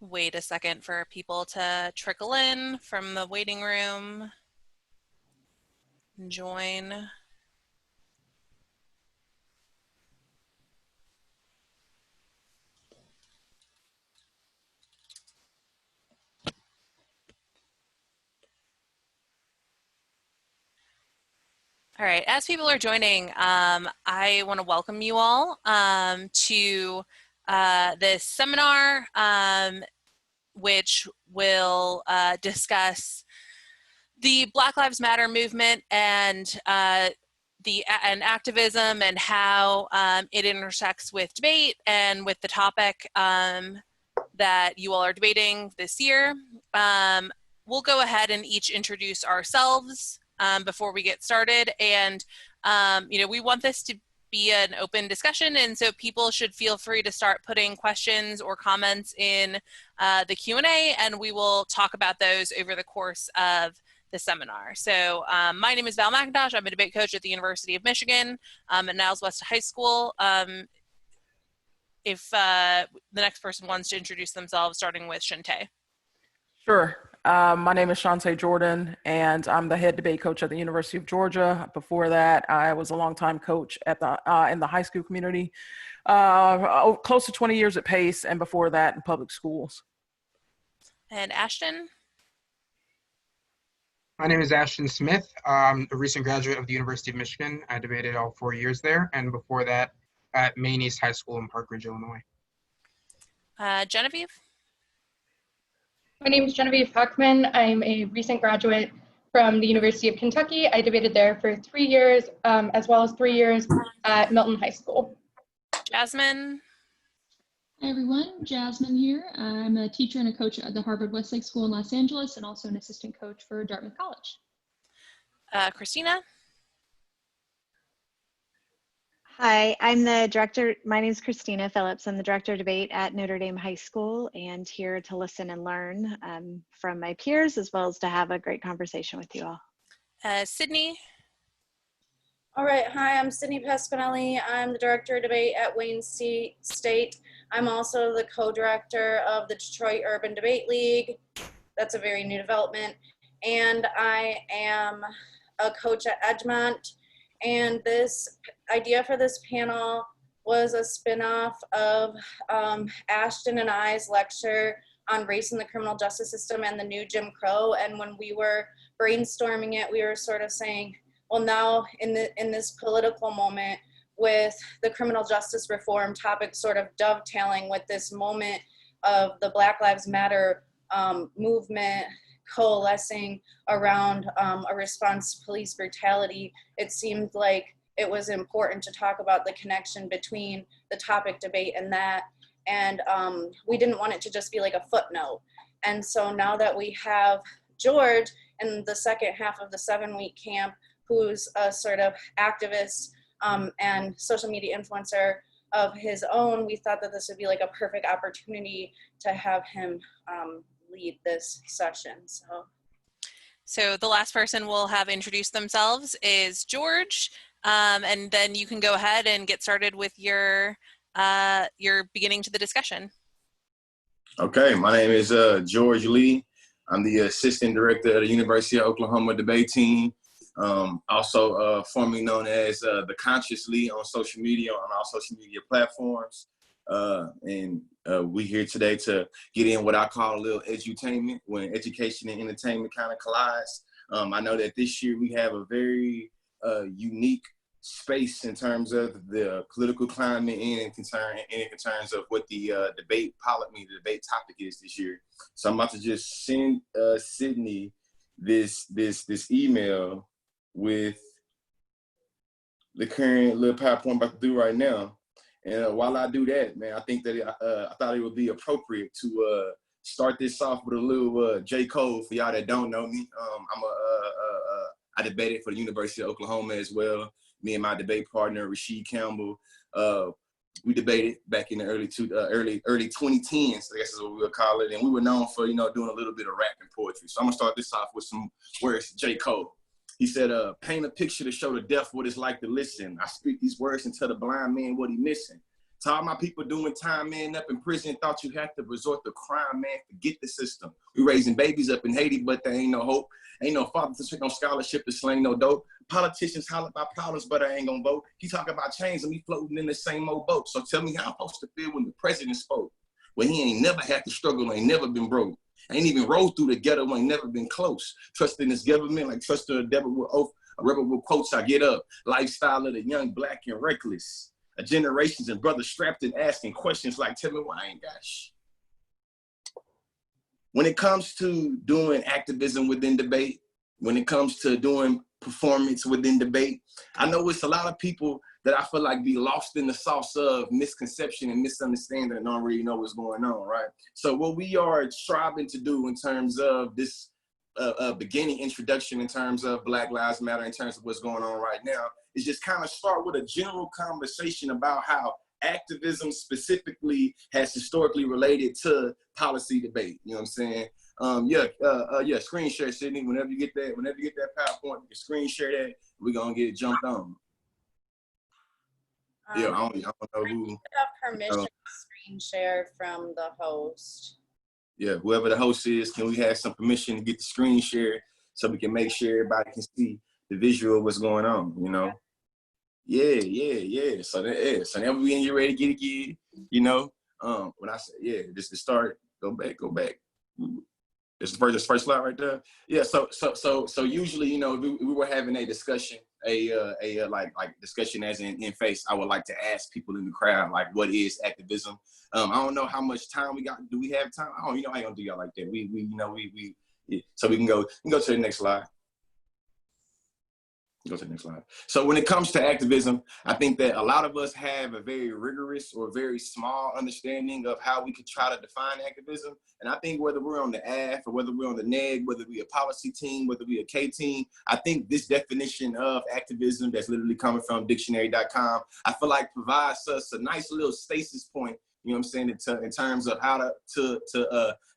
Wait a second for people to trickle in from the waiting room and join. All right, as people are joining, I want to welcome you all to this seminar, which will discuss the Black Lives Matter movement and activism and how it intersects with debate and with the topic that you all are debating this year. We'll go ahead and each introduce ourselves before we get started. And, we want this to be an open discussion, and so people should feel free to start putting questions or comments in the Q&A, and we will talk about those over the course of the seminar. So my name is Val McIntosh. I'm a debate coach at the University of Michigan at Niles West High School. If the next person wants to introduce themselves, starting with Shantae. Sure. My name is Shantae Jordan, and I'm the head debate coach at the University of Georgia. Before that, I was a longtime coach at the in the high school community, close to 20 years at Pace, and before that in public schools. And Ashton? My name is Ashton Smith. I'm a recent graduate of the University of Michigan. I debated all 4 years there, and before that at Maine East High School in Park Ridge, Illinois. Genevieve? My name is Genevieve Huckman. I'm a recent graduate from the University of Kentucky. I debated there for 3 years, as well as 3 years at Milton High School. Jasmine? Hi everyone, Jasmine here. I'm a teacher and a coach at the Harvard Westlake School in Los Angeles and also an assistant coach for Dartmouth College. Christina? Hi, I'm the director. My name is Christina Phillips. I'm the director of debate at Notre Dame High School and here to listen and learn from my peers as well as to have a great conversation with you all. Sydney? All right, hi, I'm Sydney Pasquinelli. I'm the director of debate at Wayne State. I'm also the co-director of the Detroit Urban Debate League. That's a very new development. And I am a coach at Edgemont. And this idea for this panel was a spinoff of Ashton and I's lecture on race in the criminal justice system and the new Jim Crow. And when we were brainstorming it, we were sort of saying, well, now in this political moment with the criminal justice reform topic sort of dovetailing with this moment of the Black Lives Matter movement coalescing around a response to police brutality, it seemed like it was important to talk about the connection between the topic debate and that. And we didn't want it to just be like a footnote. And so now that we have George in the second half of the 7-week camp, who's a sort of activist and social media influencer of his own, we thought that this would be like a perfect opportunity to have him lead this session. So the last person will have introduced themselves is George, and then you can go ahead and get started with your beginning to the discussion. Okay, my name is George Lee. I'm the assistant director at the University of Oklahoma debate team. Also formerly known as the Conscious Lee on social media, on all social media platforms. And we're here today to get in what I call a little edutainment, when education and entertainment kind of collides. I know that this year we have a very unique space in terms of the political climate and in terms of what the debate topic is this year. So I'm about to just send Sydney this email with the current little PowerPoint I'm about to do right now. And while I do that, man, I think that I thought it would be appropriate to start this off with a little J. Cole for y'all that don't know me. I debated for the University of Oklahoma as well. Me and my debate partner, Rasheed Campbell, we debated back in the early 2010s, I guess is what we would call it. And we were known for, doing a little bit of rap and poetry. So I'm gonna start this off with some words, J. Cole. He said, paint a picture to show the deaf what it's like to listen. I speak these words and tell the blind man what he missing. To all my people doing time, man, up in prison, thought you had to resort to crime, man, forget the system. We raising babies up in Haiti, but there ain't no hope. Ain't no father to take no scholarship to sling no dope. Politicians holler about problems, but I ain't gonna vote. He talking about change and me floating in the same old boat. So tell me how I'm supposed to feel when the president spoke. When he ain't never had to struggle, ain't never been broke. Ain't even rolled through the ghetto, ain't never been close. Trusting this government like trusting a devil with oath. A rebel with quotes, I get up. Lifestyle of the young, black, and reckless. A generations and brothers strapped and asking questions like, tell me why I ain't got shit. When it comes to doing activism within debate, when it comes to doing performance within debate, I know it's a lot of people that I feel like be lost in the sauce of misconception and misunderstanding and don't really know what's going on, right? So what we are striving to do in terms of this beginning introduction in terms of Black Lives Matter, in terms of what's going on right now, is just kind of start with a general conversation about how activism specifically has historically related to policy debate. You know what I'm saying? Yeah, screen share, Sydney. Whenever you get that PowerPoint, you can screen share that. We're gonna get it jumped on. Yeah, I don't know who. Have permission to screen share from the host. Yeah, whoever the host is, can we have some permission to get the screen share so we can make sure everybody can see the visual of what's going on, you know? Yeah. So now we in, you ready to get it, you know? When I say, yeah, just to start, go back. This is the first slide right there. Yeah, so usually, you know, we were having a discussion, like discussion as in face. I would like to ask people in the crowd, like, what is activism? I don't know how much time we got. Do we have time? I ain't gonna do y'all like that. So we can go to the next slide. Go to the next slide. So when it comes to activism, I think that a lot of us have a very rigorous or very small understanding of how we could try to define activism. And I think whether we're on the AF or whether we're on the NEG, whether we're a policy team, whether we're a K team, I think this definition of activism that's literally coming from dictionary.com, I feel like provides us a nice little stasis point, you know what I'm saying, in terms of how to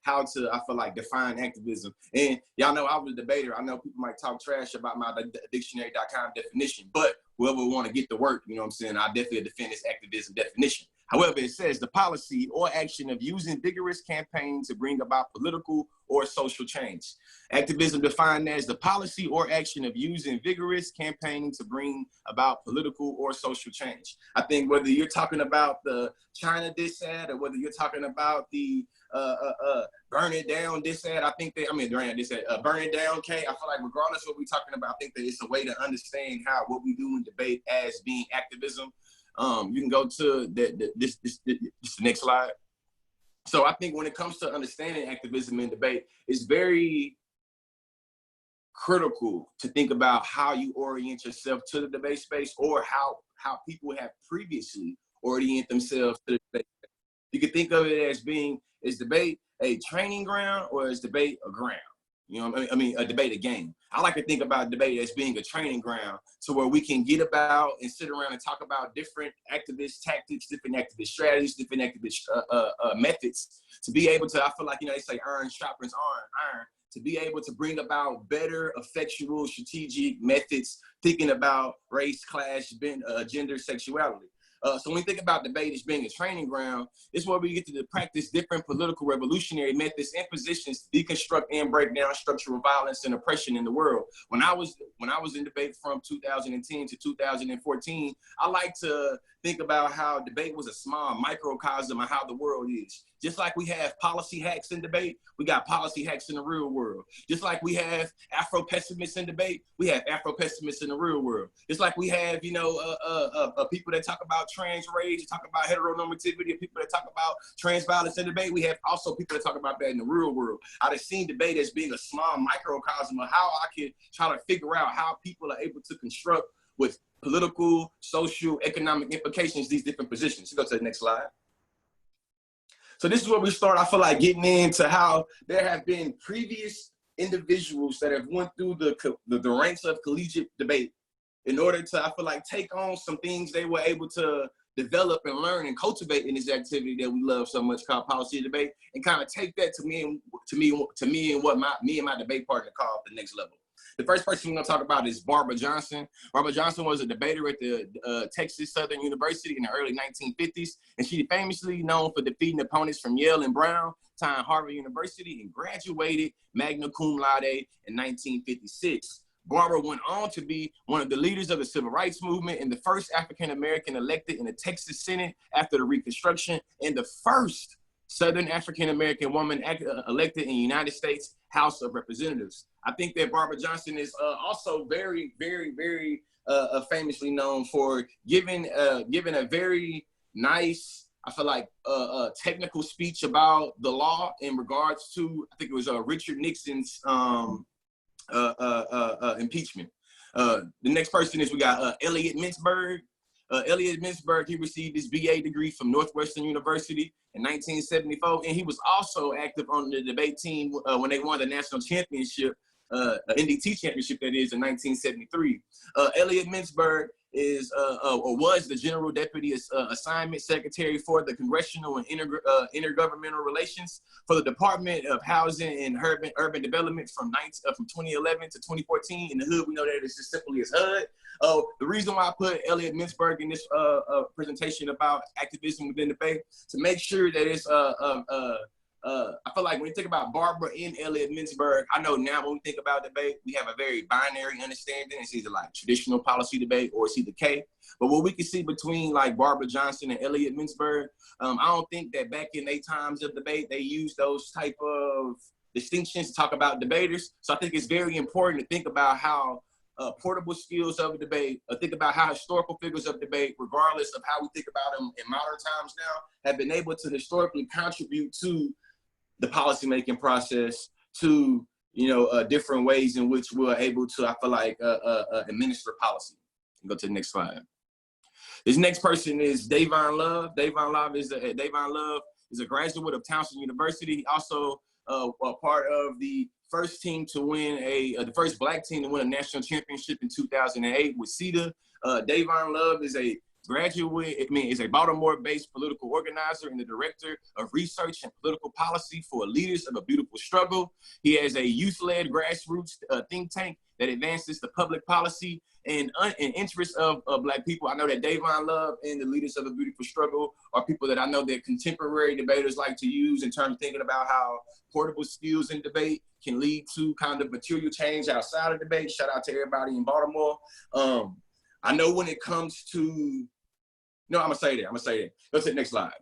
I feel like define activism. And y'all know I was a debater. I know people might talk trash about my dictionary.com definition, but whoever want to get to work, you know what I'm saying, I definitely defend this activism definition. However, it says the policy or action of using vigorous campaigns to bring about political or social change. Activism defined as the policy or action of using vigorous campaigning to bring about political or social change. I think whether you're talking about the China this ad or whether you're talking about the burn it down this ad, burn it down K, I feel like regardless of what we're talking about, I think that it's a way to understand how what we do in debate as being activism. You can go to this the next slide. So I think when it comes to understanding activism in debate, it's very critical to think about how you orient yourself to the debate space, or how people have previously oriented themselves to the debate space. You can think of it as being, is debate a training ground or is debate a ground? You know, a debate a game. I like to think about debate as being a training ground to where we can get about and sit around and talk about different activist tactics, different activist strategies, different activist methods to be able to, I feel like, you know, they say iron sharpens iron, to be able to bring about better, effectual, strategic methods, thinking about race, class, gender, sexuality. So when we think about debate as being a training ground, it's where we get to practice different political revolutionary methods and positions to deconstruct and break down structural violence and oppression in the world. When I was in debate from 2010 to 2014, I like to think about how debate was a small microcosm of how the world is. Just like we have policy hacks in debate, we got policy hacks in the real world. Just like we have Afro-pessimists in debate, we have Afro-pessimists in the real world. Just like we have, you know, people that talk about trans rage, talk about heteronormativity, people that talk about trans violence in debate, we have also people that talk about that in the real world. I've seen debate as being a small microcosm of how I can try to figure out how people are able to construct with political, social, economic implications these different positions. Let's go to the next slide. So this is where we start, I feel like, getting into how there have been previous individuals that have went through the ranks of collegiate debate in order to, I feel like, take on some things they were able to develop and learn and cultivate in this activity that we love so much called policy debate, and kind of take that to me and what me and my debate partner called the next level. The first person we're going to talk about is Barbara Johnson. Barbara Johnson was a debater at the Texas Southern University in the early 1950s, and she's famously known for defeating opponents from Yale and Brown, time Harvard University, and graduated magna cum laude in 1956. Barbara went on to be one of the leaders of the civil rights movement and the first African-American elected in the Texas Senate after the Reconstruction, and the first Southern African-American woman elected in the United States House of Representatives. I think that Barbara Johnson is also very, very, very famously known for giving a very nice, I feel like, technical speech about the law in regards to, I think it was Richard Nixon's impeachment. The next person is we got Elliot Mintzberg. Elliot Mintzberg, he received his BA degree from Northwestern University in 1974, and he was also active on the debate team when they won the national championship, NDT championship, that is, in 1973. Elliot Mintzberg is or was the General Deputy Assignment Secretary for the Congressional and Intergovernmental Relations for the Department of Housing and Urban Development from 2011 to 2014. In the hood, we know that it's just simply as HUD. The reason why I put Elliot Mintzberg in this presentation about activism within the Bay, to make sure that it's I feel like when you think about Barbara and Elliot Mintzberg, I know now when we think about debate, we have a very binary understanding. It's either like traditional policy debate or it's either K. But what we can see between like Barbara Johnson and Elliot Mintzberg, I don't think that back in their times of debate, they used those type of distinctions to talk about debaters. So I think it's very important to think about how portable skills of a debate, think about how historical figures of debate, regardless of how we think about them in modern times now, have been able to historically contribute to the policymaking process, to different ways in which we're able to, I feel like, administer policy. Go to the next slide. This next person is Davon Love. Davon Love is a graduate of Towson University. Also, a part of the first team to win the first Black team to win a national championship in 2008 with CETA. Davon Love is a is a Baltimore-based political organizer and the director of research and political policy for Leaders of a Beautiful Struggle. He has a youth-led grassroots think tank that advances the public policy and interests of Black people. I know that Davon Love and the Leaders of a Beautiful Struggle are people that I know that contemporary debaters like to use in terms of thinking about how portable skills in debate can lead to kind of material change outside of debate. Shout out to everybody in Baltimore. I know when it comes to, no, I'm gonna say that. Go to the next slide.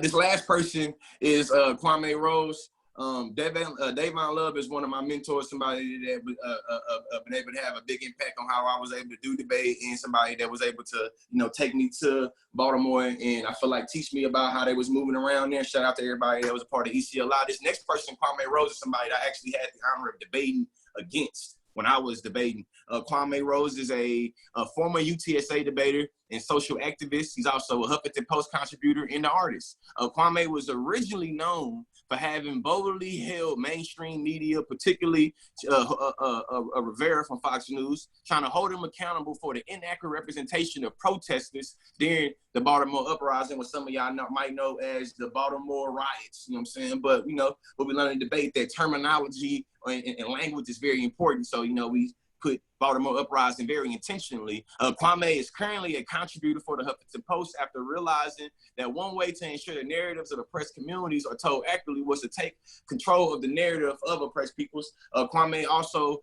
This last person is Kwame Rose. Davon Love is one of my mentors, somebody that been able to have a big impact on how I was able to do debate, and somebody that was able to, take me to Baltimore and I feel like teach me about how they was moving around there. Shout out to everybody that was a part of ECLI. This next person, Kwame Rose, is somebody that I actually had the honor of debating against when I was debating. Kwame Rose is a former UTSA debater and social activist. He's also a Huffington Post contributor and an artist. Kwame was originally known for having boldly held mainstream media, particularly Rivera from Fox News, trying to hold him accountable for the inaccurate representation of protesters during the Baltimore uprising, what some of y'all might know as the Baltimore riots, you know what I'm saying? But, what we learned in debate, that terminology and language is very important. So, we put Baltimore uprising very intentionally. Kwame is currently a contributor for the Huffington Post after realizing that one way to ensure the narratives of oppressed communities are told accurately was to take control of the narrative of oppressed peoples. Kwame also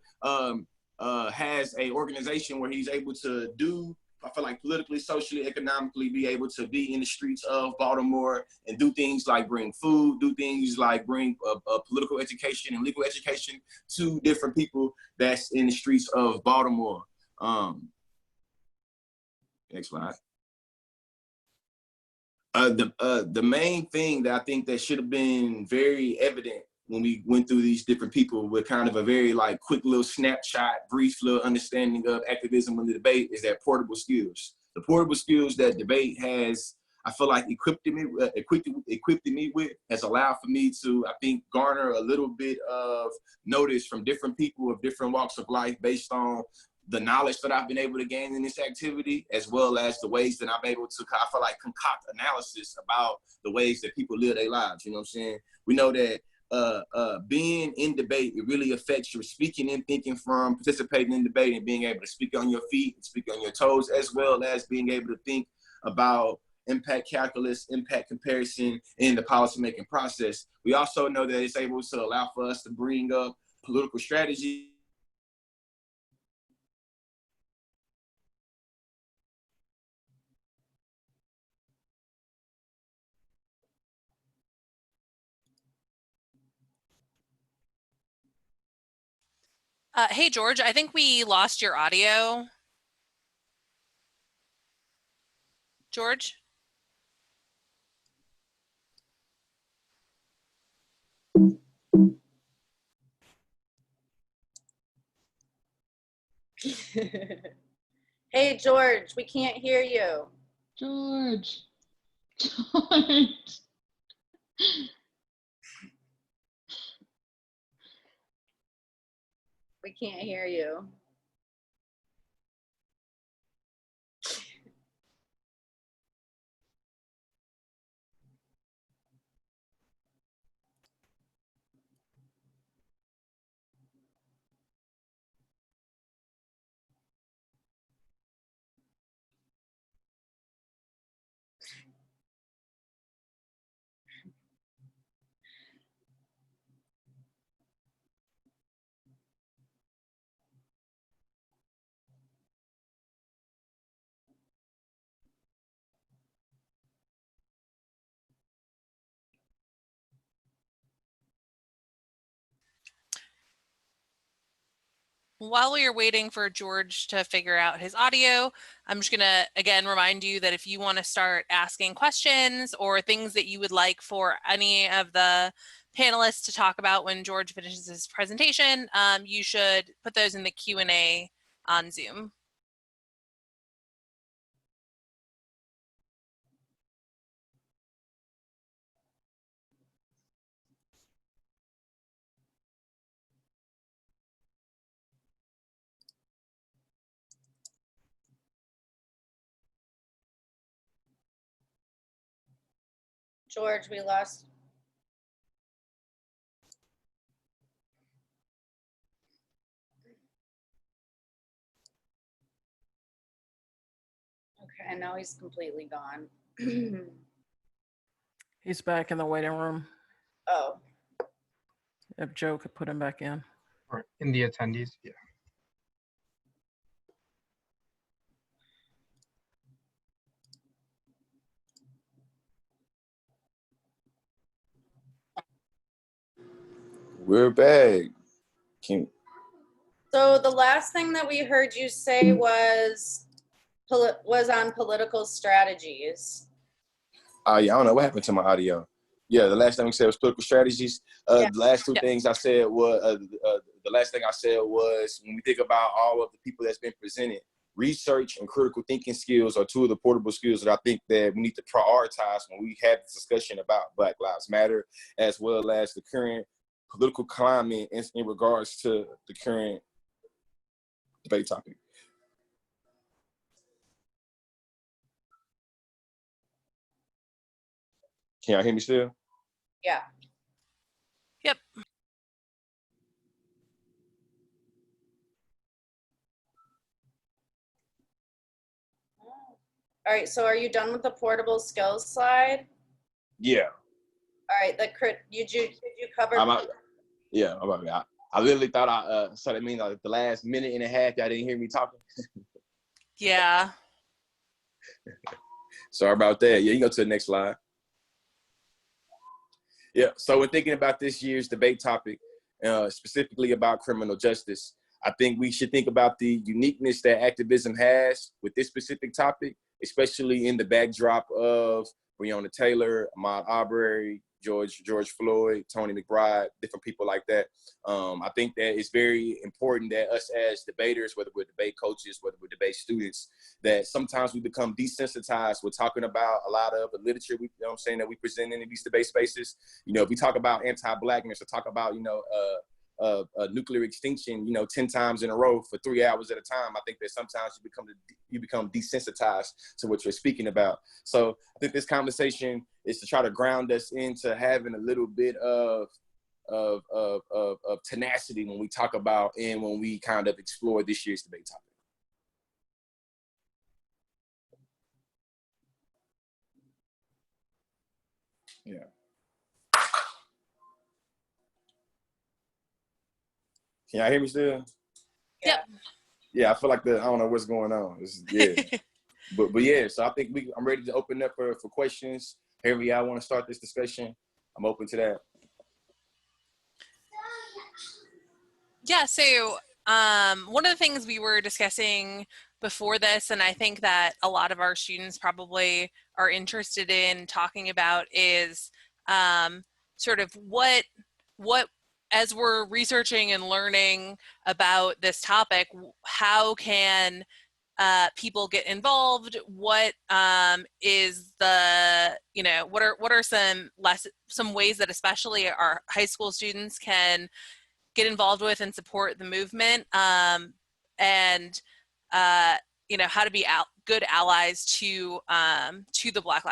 has an organization where he's able to do, I feel like, politically, socially, economically, be able to be in the streets of Baltimore and do things like bring food, do things like bring political education and legal education to different people that's in the streets of Baltimore. Next slide. The main thing that I think that should have been very evident when we went through these different people with kind of a very quick little snapshot, brief little understanding of activism in the debate is that portable skills. The portable skills that debate has, I feel like equipped me with, has allowed for me to, I think, garner a little bit of notice from different people of different walks of life based on the knowledge that I've been able to gain in this activity, as well as the ways that I'm able to, I feel like, concoct analysis about the ways that people live their lives. You know what I'm saying? We know that being in debate, it really affects your speaking and thinking from participating in debate and being able to speak on your feet and speak on your toes, as well as being able to think about impact calculus, impact comparison in the policymaking process. We also know that it's able to allow for us to bring up political strategy. Hey, George, I think we lost your audio. George? Hey, George, we can't hear you. George. George. We can't hear you. While we are waiting for George to figure out his audio, I'm just going to, again, remind you that if you want to start asking questions or things that you would like for any of the panelists to talk about when George finishes his presentation, you should put those in the Q&A on Zoom. George, we lost. Okay, and now he's completely gone. He's back in the waiting room. Oh, If Joe could put him back in. Or in the attendees, yeah. We're back. so the last thing that we heard you say was on political strategies. Yeah, I don't know what happened to my audio. Yeah, the last thing we said was political strategies. Yeah. The last two things I said was the last thing I said was when we think about all of the people that's been presented, research and critical thinking skills are two of the portable skills that I think that we need to prioritize when we have this discussion about Black Lives Matter, as well as the current political climate in regards to the current debate topic. Can y'all hear me still? Yeah. Yep. All right, so are you done with the portable skills slide? Yeah. All right, did you cover? Yeah, I literally thought so that means like the last minute and a half y'all didn't hear me talking. Yeah. Sorry about that. Yeah, you can go to the next slide. Yeah, so when thinking about this year's debate topic, specifically about criminal justice, I think we should think about the uniqueness that activism has with this specific topic, especially in the backdrop of Breonna Taylor, Ahmaud Arbery, George Floyd, Tony McBride, different people like that. I think that it's very important that us as debaters, whether we're debate coaches, whether we're debate students, that sometimes we become desensitized with talking about a lot of the literature that we present in these debate spaces. If we talk about anti-Blackness or talk about, nuclear extinction, 10 times in a row for 3 hours at a time, I think that sometimes you become desensitized to what you're speaking about. So I think this conversation is to try to ground us into having a little bit of of tenacity when we talk about and when we kind of explore this year's debate topic. Yeah. Can y'all hear me still? Yep. Yeah, I feel like I don't know what's going on. Yeah. but yeah, so I think I'm ready to open up for questions. However y'all want to start this discussion, I'm open to that. Yeah, so one of the things we were discussing before this, and I think that a lot of our students probably are interested in talking about, is sort of what as we're researching and learning about this topic, how can people get involved? What is the, what are some ways that especially our high school students can get involved with and support the movement, and how to be good allies to the Black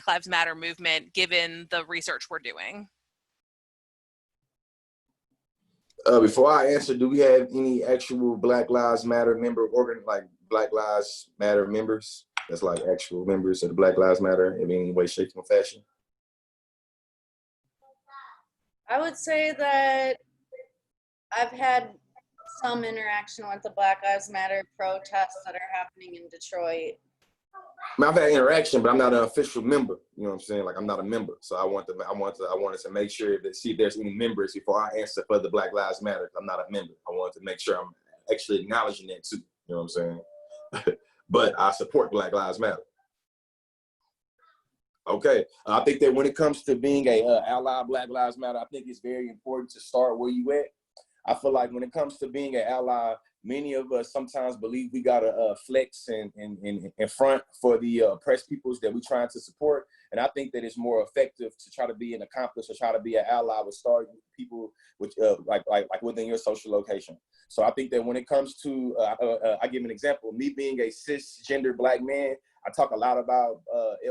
Lives Matter movement, given the research we're doing. Before I answer, do we have any actual Black Lives Matter like Black Lives Matter members? That's like actual members of the Black Lives Matter in any way, shape, or fashion? I would say that I've had some interaction with the Black Lives Matter protests that are happening in Detroit. I mean, I've had interaction, but I'm not an official member. You know what I'm saying? Like, I'm not a member. So I wanted to make sure that, see if there's any members before I answer for the Black Lives Matter. I'm not a member. I wanted to make sure I'm actually acknowledging that too. You know what I'm saying? But I support Black Lives Matter. Okay. I think that when it comes to being a ally of Black Lives Matter, I think it's very important to start where you at. I feel like when it comes to being an ally, many of us sometimes believe we gotta flex and in front for the oppressed peoples that we're trying to support. And I think that it's more effective to try to be an accomplice or try to be an ally with starting people with like within your social location. So I think that when it comes to, I give an example, me being a cisgender Black man, I talk a lot about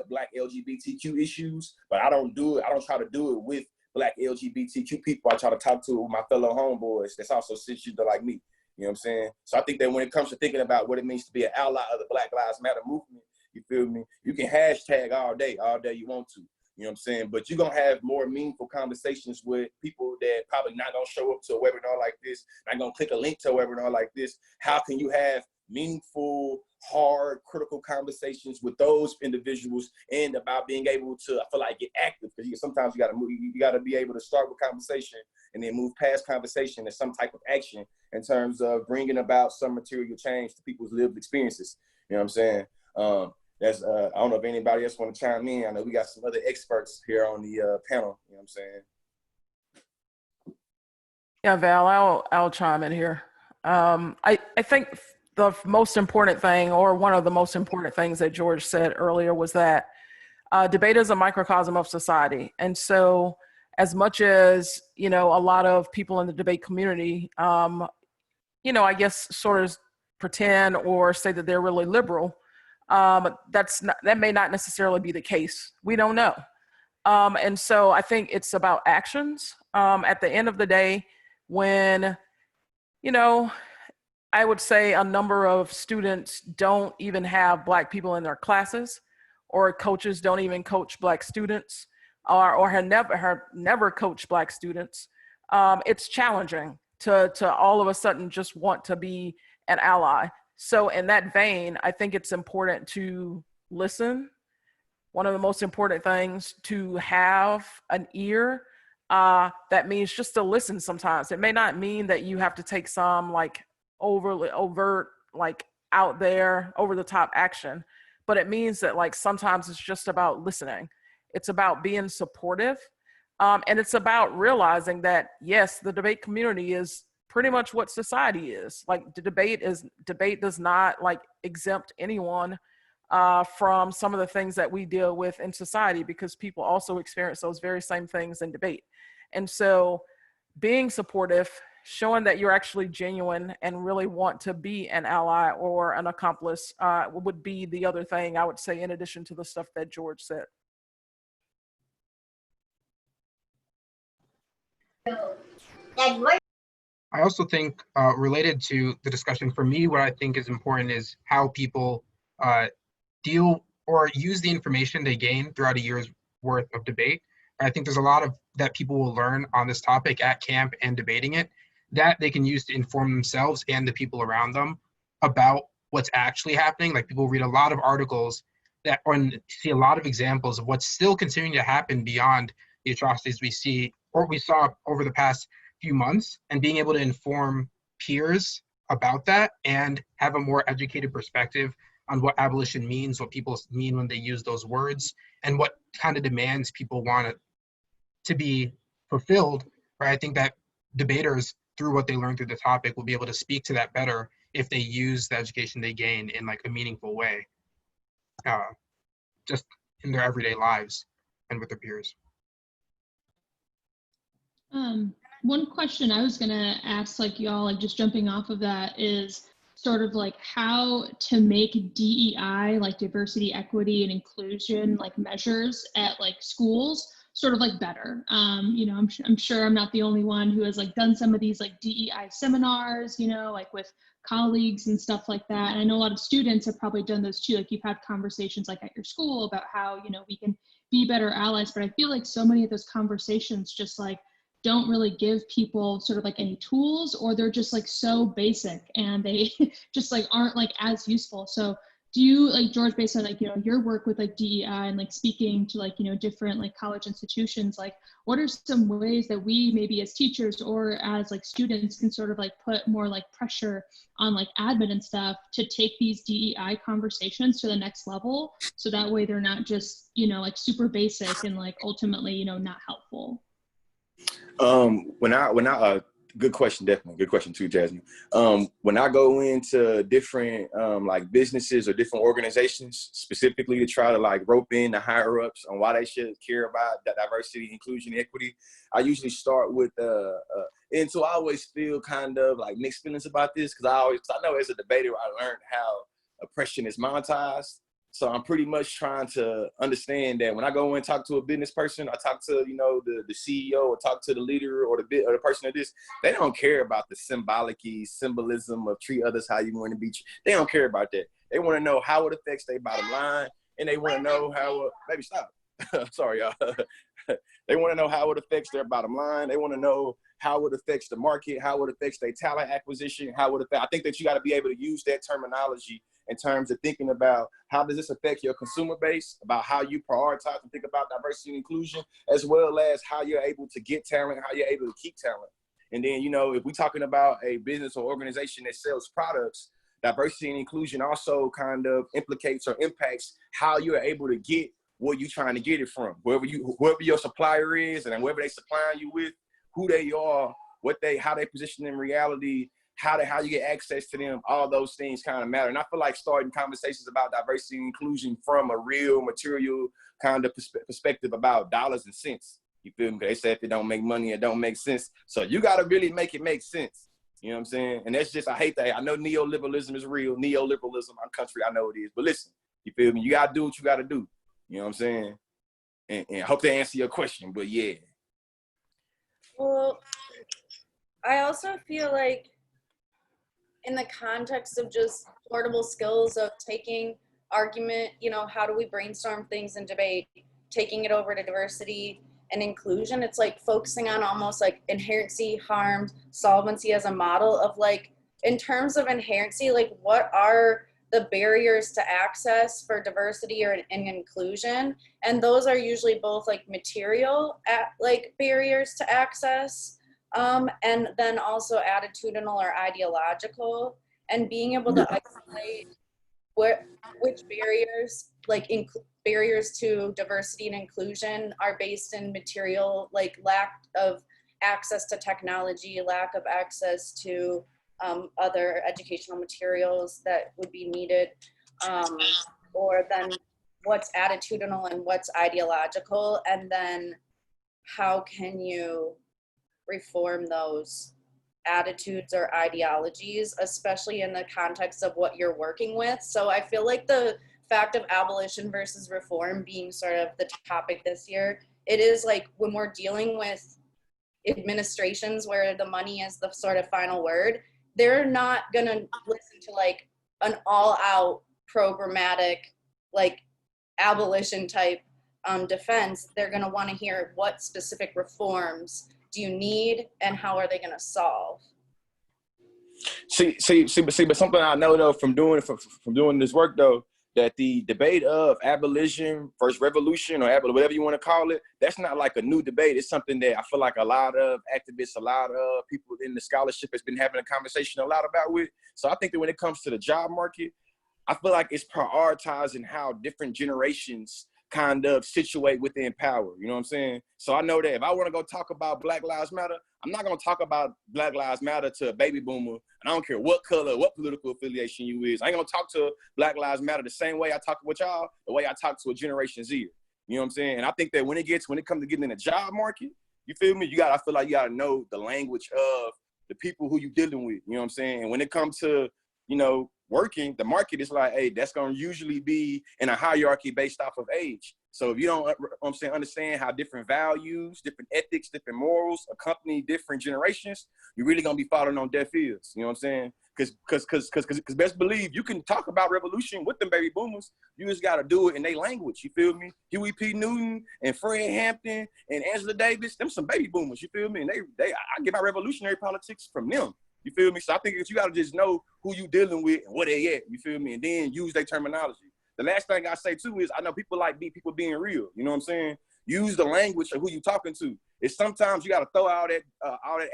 Black LGBTQ issues, but I don't try to do it with Black LGBTQ people. I try to talk to my fellow homeboys that's also cisgender like me. You know what I'm saying? So I think that when it comes to thinking about what it means to be an ally of the Black Lives Matter movement, you feel me? You can hashtag all day you want to. You know what I'm saying? But you're going to have more meaningful conversations with people that probably not going to show up to a webinar like this, not going to click a link to a webinar like this. How can you have meaningful, hard, critical conversations with those individuals, and about being able to, I feel like, get active? Because sometimes you got to move, you got to be able to start with conversation and then move past conversation to some type of action in terms of bringing about some material change to people's lived experiences. You know what I'm saying? I don't know if anybody else want to chime in. I know we got some other experts here on the panel. You know what I'm saying? Yeah, Val, I'll chime in here. I think the most important thing, or one of the most important things that George said earlier, was that debate is a microcosm of society. And so as much as, a lot of people in the debate community, I guess sort of pretend or say that they're really liberal, that may not necessarily be the case. We don't know. And so I think it's about actions. At the end of the day, when, I would say a number of students don't even have Black people in their classes, or coaches don't even coach Black students, or have never coached Black students. It's challenging to all of a sudden just want to be an ally. So in that vein, I think it's important to listen. One of the most important things, to have an ear. That means just to listen sometimes. It may not mean that you have to take some like overly overt, like out there, over the top action, but it means that like sometimes it's just about listening. It's about being supportive. And it's about realizing that, yes, the debate community is pretty much what society is. Like debate does not like exempt anyone from some of the things that we deal with in society, because people also experience those very same things in debate. And so being supportive, showing that you're actually genuine and really want to be an ally or an accomplice would be the other thing I would say, in addition to the stuff that George said. I also think related to the discussion for me, what I think is important is how people deal or use the information they gain throughout a year's worth of debate. I think there's a lot of that people will learn on this topic at camp and debating it that they can use to inform themselves and the people around them about what's actually happening. Like people read a lot of articles that or see a lot of examples of what's still continuing to happen beyond the atrocities we see or we saw over the past few months, and being able to inform peers about that and have a more educated perspective on what abolition means, what people mean when they use those words, and what kind of demands people want to be fulfilled. Right? I think that debaters, through what they learn through the topic, will be able to speak to that better if they use the education they gain in like a meaningful way, just in their everyday lives and with their peers. One question I was gonna ask, like y'all, like just jumping off of that, is sort of like how to make DEI, like diversity, equity, and inclusion, like measures at like schools, sort of like better. You know, I'm sure I'm not the only one who has like done some of these like DEI seminars, you know, like with colleagues and stuff like that. And I know a lot of students have probably done those too. Like you've had conversations like at your school about how, you know, we can be better allies. But I feel like so many of those conversations just like don't really give people sort of like any tools, or they're just like so basic and they just like aren't like as useful. So do you, like George, based on like, you know, your work with like DEI and like speaking to like, you know, different like college institutions, like what are some ways that we maybe as teachers or as like students can sort of like put more like pressure on like admin and stuff to take these DEI conversations to the next level, so that way they're not just, you know, like super basic and like ultimately, you know, not helpful? Good question, definitely. Good question too, Jasmine. When I go into different like businesses or different organizations, specifically to try to like rope in the higher ups on why they should care about diversity, inclusion, equity, I usually start with and so I always feel kind of like mixed feelings about this because I know as a debater I learned how oppression is monetized. So I'm pretty much trying to understand that when I go and talk to a business person, I talk to, you know, the CEO or talk to the leader or the person of this, they don't care about the symbolism of treat others how you want to be. They don't care about that. They want to know how it affects their bottom line, and they want to know how, baby, stop. Sorry, y'all. They want to know how it affects their bottom line. They want to know how it affects the market, how it affects their talent acquisition, how it affects. I think that you got to be able to use that terminology in terms of thinking about how does this affect your consumer base, about how you prioritize and think about diversity and inclusion, as well as how you're able to get talent, how you're able to keep talent. And then, you know, if we're talking about a business or organization that sells products, diversity and inclusion also kind of implicates or impacts how you're able to get what you're trying to get it from. Whoever your supplier is and whoever they supplying you with, who they are, how they position in reality, how you get access to them, all those things kind of matter. And I feel like starting conversations about diversity and inclusion from a real material kind of perspective about dollars and cents. You feel me? They say if it don't make money, it don't make sense. So you got to really make it make sense. You know what I'm saying? And that's just, I hate that. I know neoliberalism is real. Neoliberalism, our country, I know it is. But listen, you feel me? You got to do what you got to do. You know what I'm saying? And I hope they answer your question, but yeah. Well, I also feel like in the context of just portable skills of taking argument, you know, how do we brainstorm things in debate, taking it over to diversity and inclusion, it's like focusing on almost like inherency, harm, solvency as a model of like, in terms of inherency, like what are the barriers to access for diversity and inclusion? And those are usually both like material like barriers to access, and then also attitudinal or ideological, and being able to isolate which barriers, like barriers to diversity and inclusion, are based in material, like lack of access to technology, lack of access to other educational materials that would be needed, or then what's attitudinal and what's ideological, and then how can you reform those attitudes or ideologies, especially in the context of what you're working with. So I feel like the fact of abolition versus reform being sort of the topic this year, it is like when we're dealing with administrations where the money is the sort of final word, they're not gonna listen to like an all-out programmatic, like abolition type defense. They're gonna wanna hear what specific reforms do you need and how are they gonna solve? But something I know though from doing this work though, that the debate of abolition versus revolution or whatever you want to call it, that's not like a new debate. It's something that I feel like a lot of activists, a lot of people in the scholarship has been having a conversation a lot about with. So I think that when it comes to the job market, I feel like it's prioritizing how different generations kind of situate within power. You know what I'm saying? So I know that if I want to go talk about Black Lives Matter, I'm not going to talk about Black Lives Matter to a baby boomer. And I don't care what color, what political affiliation you is. I ain't going to talk to Black Lives Matter the same way I talk with y'all, the way I talk to a Generation Z. You know what I'm saying? And I think that when it comes to getting in the job market, you feel me? I feel like you got to know the language of the people who you dealing with. You know what I'm saying? And when it comes to, working, the market is like, hey, that's going to usually be in a hierarchy based off of age. So if you don't, understand how different values, different ethics, different morals accompany different generations, you're really going to be falling on deaf ears. You know what I'm saying? Because best believe you can talk about revolution with them baby boomers. You just got to do it in their language. You feel me? Huey P. Newton and Fred Hampton and Angela Davis, them some baby boomers. You feel me? And I get my revolutionary politics from them. You feel me? So I think that you got to just know who you dealing with and where they at. You feel me? And then use their terminology. The last thing I say too is I know people like people being real. You know what I'm saying? Use the language of who you talking to. It's sometimes you got to throw out that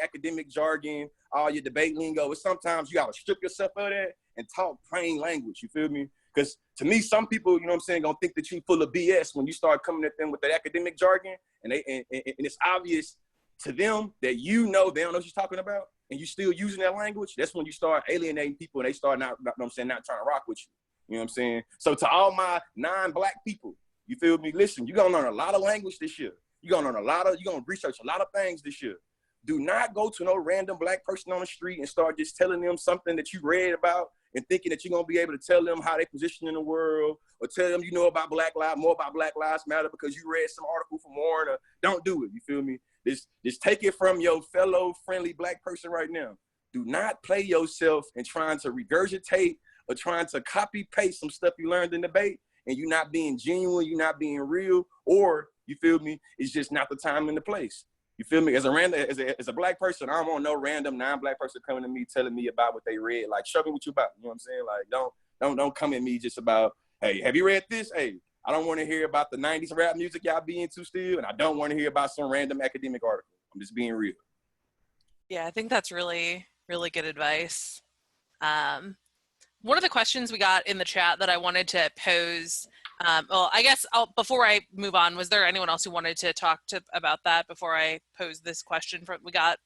academic jargon, all your debate lingo. It's sometimes you got to strip yourself of that and talk plain language. You feel me? Because to me, some people, you know what I'm saying, gonna think that you full of BS when you start coming at them with that academic jargon, and it's obvious to them that they don't know what you're talking about, and you still using that language. That's when you start alienating people, and they start not trying to rock with you. You know what I'm saying? So to all my non-Black people, you feel me? Listen, you're gonna learn a lot of language this year. You're gonna research a lot of things this year. Do not go to no random Black person on the street and start just telling them something that you read about and thinking that you're gonna be able to tell them how they position in the world, or tell them more about Black Lives Matter because you read some article from Warren. Or don't do it. You feel me? Just take it from your fellow friendly Black person right now. Do not play yourself in trying to regurgitate or trying to copy paste some stuff you learned in debate, and you're not being genuine, you're not being real, or you feel me? It's just not the time and the place. You feel me? As a Black person, I don't want no random non-Black person coming to me telling me about what they read. Like, show me what you about. You know what I'm saying? Like, don't come at me just about, hey, have you read this? Hey, I don't want to hear about the 90s rap music y'all be into still, and I don't want to hear about some random academic article. I'm just being real. Yeah, I think that's really, really good advice. One of the questions we got in the chat that I wanted to pose, I guess before I move on, was there anyone else who wanted to talk about that before I pose this question we got?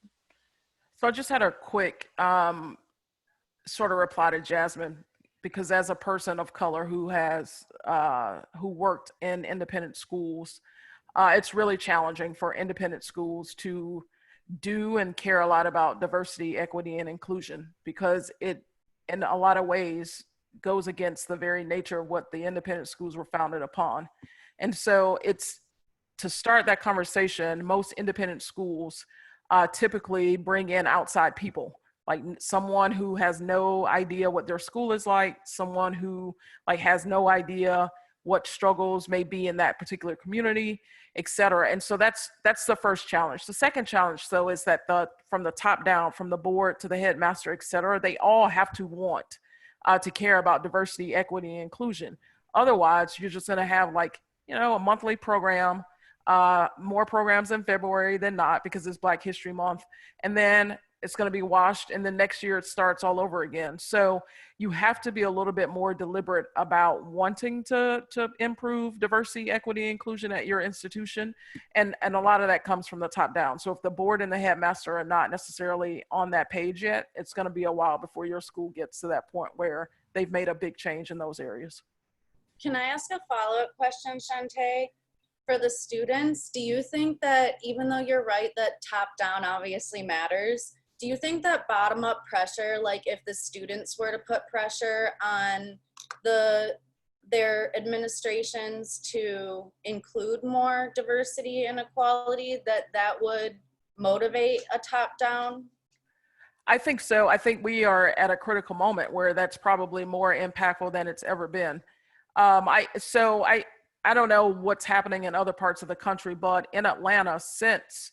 So I just had a quick sort of reply to Jasmine, because as a person of color who worked in independent schools, it's really challenging for independent schools to do and care a lot about diversity, equity, and inclusion, because it, in a lot of ways, goes against the very nature of what the independent schools were founded upon. And so it's, to start that conversation, most independent schools typically bring in outside people, like someone who has no idea what their school is like, someone who has no idea what struggles may be in that particular community, et cetera. And so that's the first challenge. The second challenge, though, is that from the top down, from the board to the headmaster, et cetera, they all have to want to care about diversity, equity, and inclusion. Otherwise, you're just going to have a monthly program, more programs in February than not because it's Black History Month, and then it's going to be washed, and then next year it starts all over again. So you have to be a little bit more deliberate about wanting to improve diversity, equity, inclusion at your institution. And a lot of that comes from the top down. So if the board and the headmaster are not necessarily on that page yet, it's going to be a while before your school gets to that point where they've made a big change in those areas. Can I ask a follow-up question, Shantae? For the students, do you think that, even though you're right that top-down obviously matters, do you think that bottom-up pressure, like if the students were to put pressure on their administrations to include more diversity and equality, that would motivate a top-down? I think so. I think we are at a critical moment where that's probably more impactful than it's ever been. I don't know what's happening in other parts of the country, but in Atlanta, since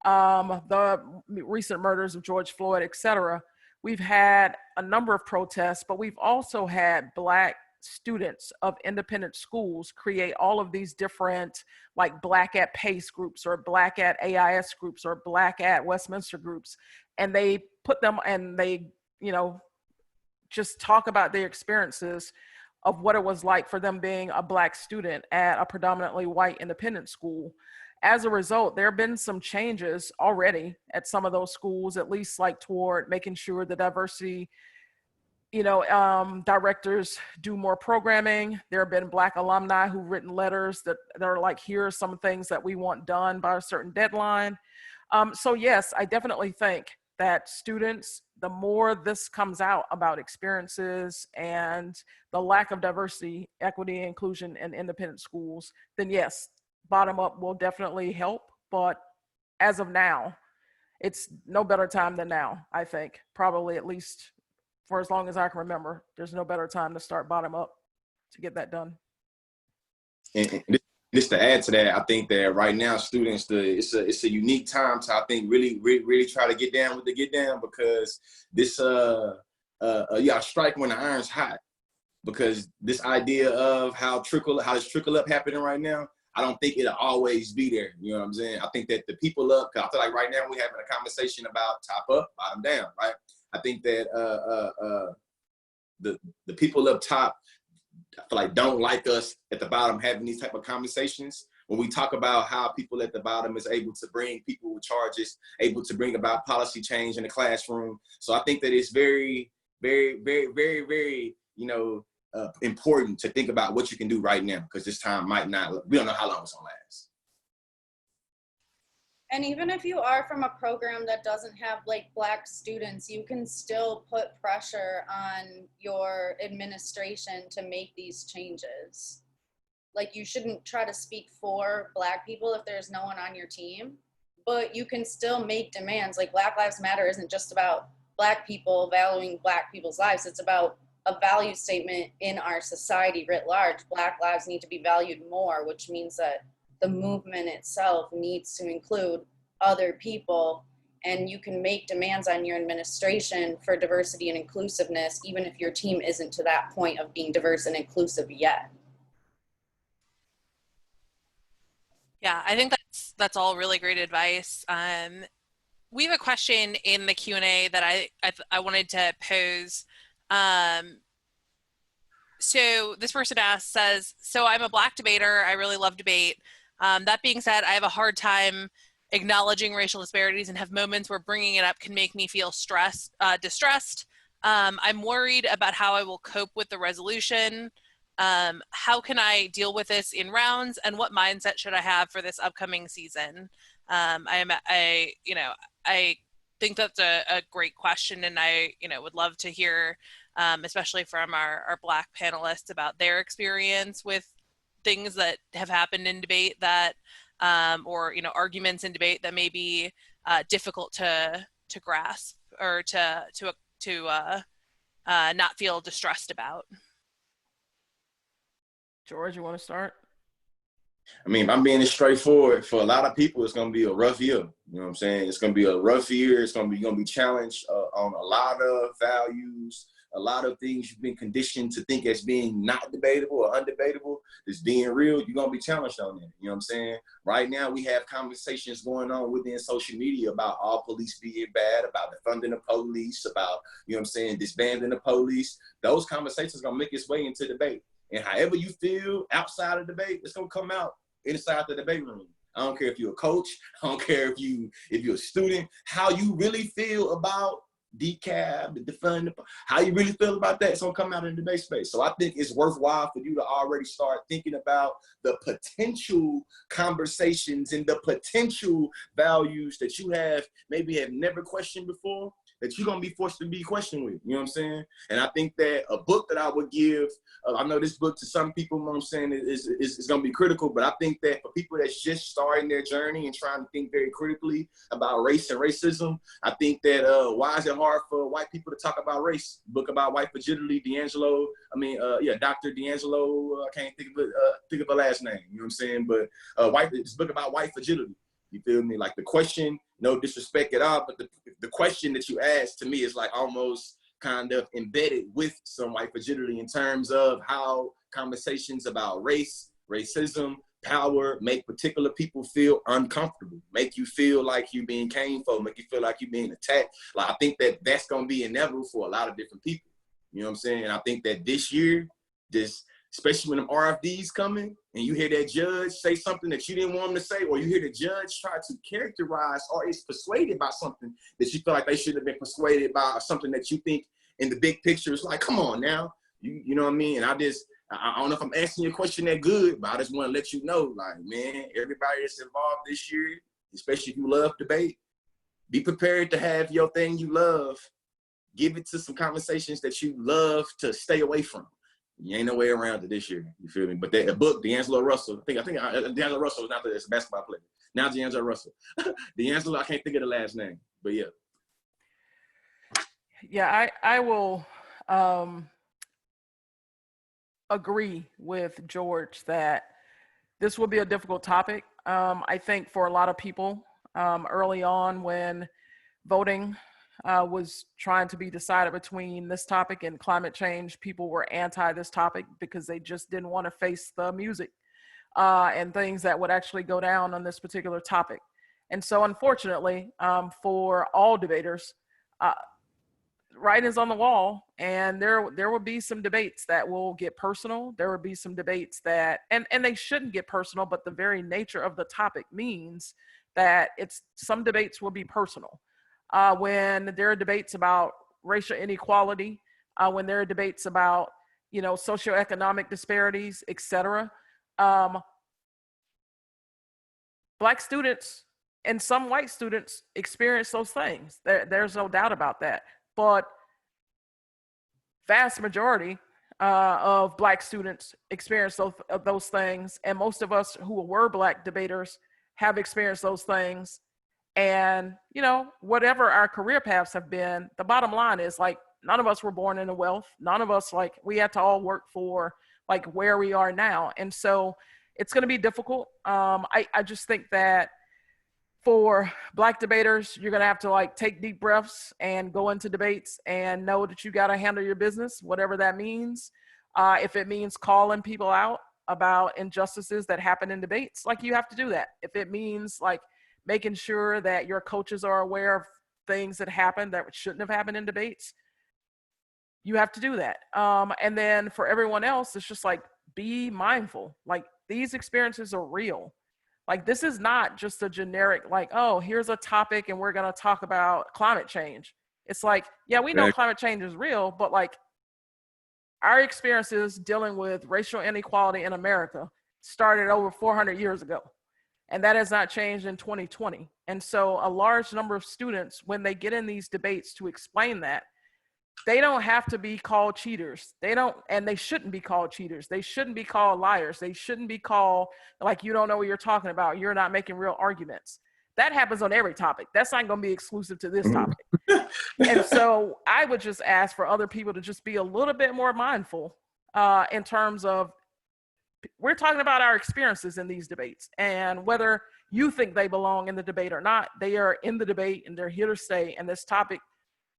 the recent murders of George Floyd, et cetera, we've had a number of protests, but we've also had Black students of independent schools create all of these different, like Black at Pace groups or Black at AIS groups or Black at Westminster groups. And they put them and they, just talk about their experiences of what it was like for them being a Black student at a predominantly white independent school. As a result, there have been some changes already at some of those schools, at least like toward making sure the diversity, directors do more programming. There have been Black alumni who've written letters that are like, here are some things that we want done by a certain deadline. So yes, I definitely think that students, the more this comes out about experiences and the lack of diversity, equity, inclusion in independent schools, then yes, bottom up will definitely help. But as of now, it's no better time than now, I think. Probably at least for as long as I can remember, there's no better time to start bottom up to get that done. And just to add to that, I think that right now students, it's a unique time to, I think, really try to get down with the get down, because this strike when the iron's hot, because this idea of how this trickle up happening right now, I don't think it'll always be there. You know what I'm saying? I think that the people up, cause I feel like right now we're having a conversation about top up, bottom down, right? I think that the people up top, I feel like, don't like us at the bottom having these type of conversations. When we talk about how people at the bottom is able to bring people with charges, able to bring about policy change in the classroom. So I think that it's very, very, very, very, very, important to think about what you can do right now, because this time might not, we don't know how long it's gonna last. And even if you are from a program that doesn't have like Black students, you can still put pressure on your administration to make these changes. Like, you shouldn't try to speak for Black people if there's no one on your team, but you can still make demands. Like, Black Lives Matter isn't just about Black people valuing Black people's lives. It's about a value statement in our society writ large. Black lives need to be valued more, which means that the movement itself needs to include other people, and you can make demands on your administration for diversity and inclusiveness, even if your team isn't to that point of being diverse and inclusive yet. Yeah, I think that's all really great advice. We have a question in the Q&A that I wanted to pose. So this person says, so I'm a Black debater. I really love debate. That being said, I have a hard time acknowledging racial disparities and have moments where bringing it up can make me feel distressed. I'm worried about how I will cope with the resolution. How can I deal with this in rounds, and what mindset should I have for this upcoming season? I think that's a great question, and I would love to hear, especially from our Black panelists, about their experience with things that have happened in debate that, or arguments in debate that may be difficult to grasp or to not feel distressed about. George, you want to start? I mean, if I'm being straightforward, for a lot of people, it's going to be a rough year. You know what I'm saying? It's going to be a rough year. It's going to be challenged on a lot of values, a lot of things you've been conditioned to think as being not debatable or undebatable. It's being real. You're going to be challenged on that. You know what I'm saying? Right now, we have conversations going on within social media about all police being bad, about defunding the police, about, disbanding the police. Those conversations are going to make its way into debate. And however you feel outside of debate, it's gonna come out inside the debate room. I don't care if you're a coach, I don't care if you're a student, how you really feel about decab, the defund, how you really feel about that, it's gonna come out in the debate space. So I think it's worthwhile for you to already start thinking about the potential conversations and the potential values that you maybe have never questioned before, that you're going to be forced to be questioned with. You know what I'm saying? And I think that a book that I would give, I know this book to some people, you know what I'm saying, is going to be critical, but I think that for people that's just starting their journey and trying to think very critically about race and racism, I think that Why Is It Hard for White People to Talk About Race? Book about white fragility, Dr. D'Angelo, I can't think of her last name, you know what I'm saying? But this book about white fragility, you feel me? Like the question, no disrespect at all, but the question that you asked to me is like almost kind of embedded with some white fragility in terms of how conversations about race, racism, power make particular people feel uncomfortable, make you feel like you're being caned for, make you feel like you're being attacked. Like I think that that's going to be inevitable for a lot of different people. You know what I'm saying? And I think that this year, especially when them RFDs coming and you hear that judge say something that you didn't want him to say, or you hear the judge try to characterize or is persuaded by something that you feel like they should have been persuaded by, or something that you think in the big picture is like, come on now, you know what I mean? And I don't know if I'm asking your question that good, but I just want to let you know, like, man, everybody that's involved this year, especially if you love debate, be prepared to have your thing you love, give it to some conversations that you love to stay away from. You ain't no way around it this year. You feel me? But the book, D'Angelo Russell, I think D'Angelo Russell was not the basketball player. Now D'Angelo Russell. D'Angelo, I can't think of the last name, but yeah. Yeah, I will agree with George that this will be a difficult topic. I think for a lot of people early on when voting was trying to be decided between this topic and climate change, people were anti this topic because they just didn't want to face the music and things that would actually go down on this particular topic. And so unfortunately, for all debaters, writing is on the wall, and there will be some debates that will get personal. There will be some debates that, and they shouldn't get personal, but the very nature of the topic means that some debates will be personal. When there are debates about racial inequality, when there are debates about, socioeconomic disparities, etc. Black students and some white students experience those things. There's no doubt about that. But vast majority of Black students experience those things, and most of us who were Black debaters have experienced those things. And, whatever our career paths have been, the bottom line is like, none of us were born into wealth. None of us, we had to all work for where we are now. And so it's going to be difficult. I just think that for Black debaters, you're going to have to take deep breaths and go into debates and know that you got to handle your business, whatever that means. If it means calling people out about injustices that happen in debates, you have to do that. If it means making sure that your coaches are aware of things that happen that shouldn't have happened in debates, you have to do that. And then for everyone else, it's just be mindful. These experiences are real. This is not just a generic, oh, here's a topic and we're going to talk about climate change. It's yeah, we know climate change is real, but our experiences dealing with racial inequality in America started over 400 years ago. And that has not changed in 2020. And so a large number of students, when they get in these debates to explain that, they don't have to be called cheaters. And they shouldn't be called cheaters. They shouldn't be called liars. They shouldn't be called you don't know what you're talking about. You're not making real arguments. That happens on every topic. That's not going to be exclusive to this topic. And so I would just ask for other people to just be a little bit more mindful in terms of, we're talking about our experiences in these debates, and whether you think they belong in the debate or not, they are in the debate and they're here to stay, and this topic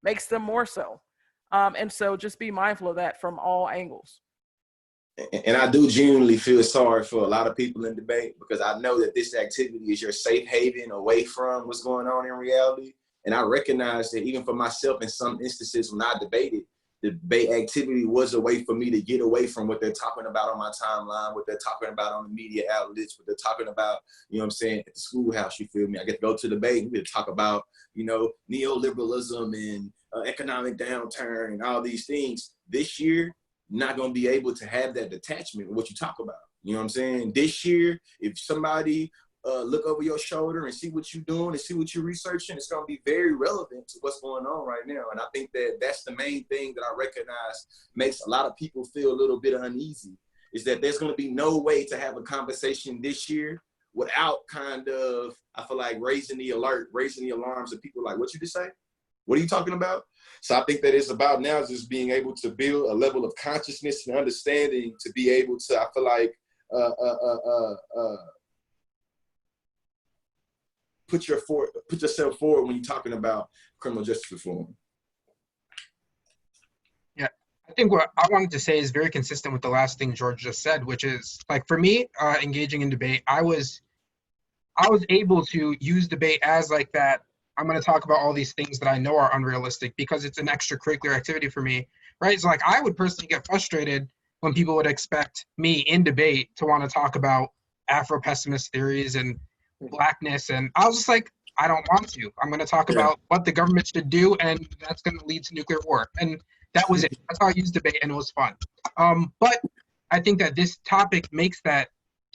makes them more so. And so just be mindful of that from all angles. And I do genuinely feel sorry for a lot of people in debate, because I know that this activity is your safe haven away from what's going on in reality. And I recognize that even for myself, in some instances when I debated, the debate activity was a way for me to get away from what they're talking about on my timeline, what they're talking about on the media outlets, what they're talking about, at the schoolhouse, you feel me? I get to go to debate and we get to talk about, neoliberalism and economic downturn and all these things. This year, not going to be able to have that detachment with what you talk about. You know what I'm saying? This year, if somebody look over your shoulder and see what you're doing and see what you're researching. It's going to be very relevant to what's going on right now. And I think that that's the main thing that I recognize makes a lot of people feel a little bit uneasy, is that there's going to be no way to have a conversation this year without kind of, I feel like, raising the alarms of people like, what you just say? What are you talking about? So I think that it's about now just being able to build a level of consciousness and understanding to be able to, I feel like, put yourself forward when you're talking about criminal justice reform. Yeah, I think what I wanted to say is very consistent with the last thing George just said, which is, like, for me, engaging in debate, I was able to use debate as like that. I'm going to talk about all these things that I know are unrealistic because it's an extracurricular activity for me, right? So like I would personally get frustrated when people would expect me in debate to want to talk about Afro-pessimist theories and blackness. And I was just like, I don't want to. I'm going to talk about what the government should do, and that's going to lead to nuclear war. And that was it. That's how I used debate, and it was fun. But I think that this topic makes that,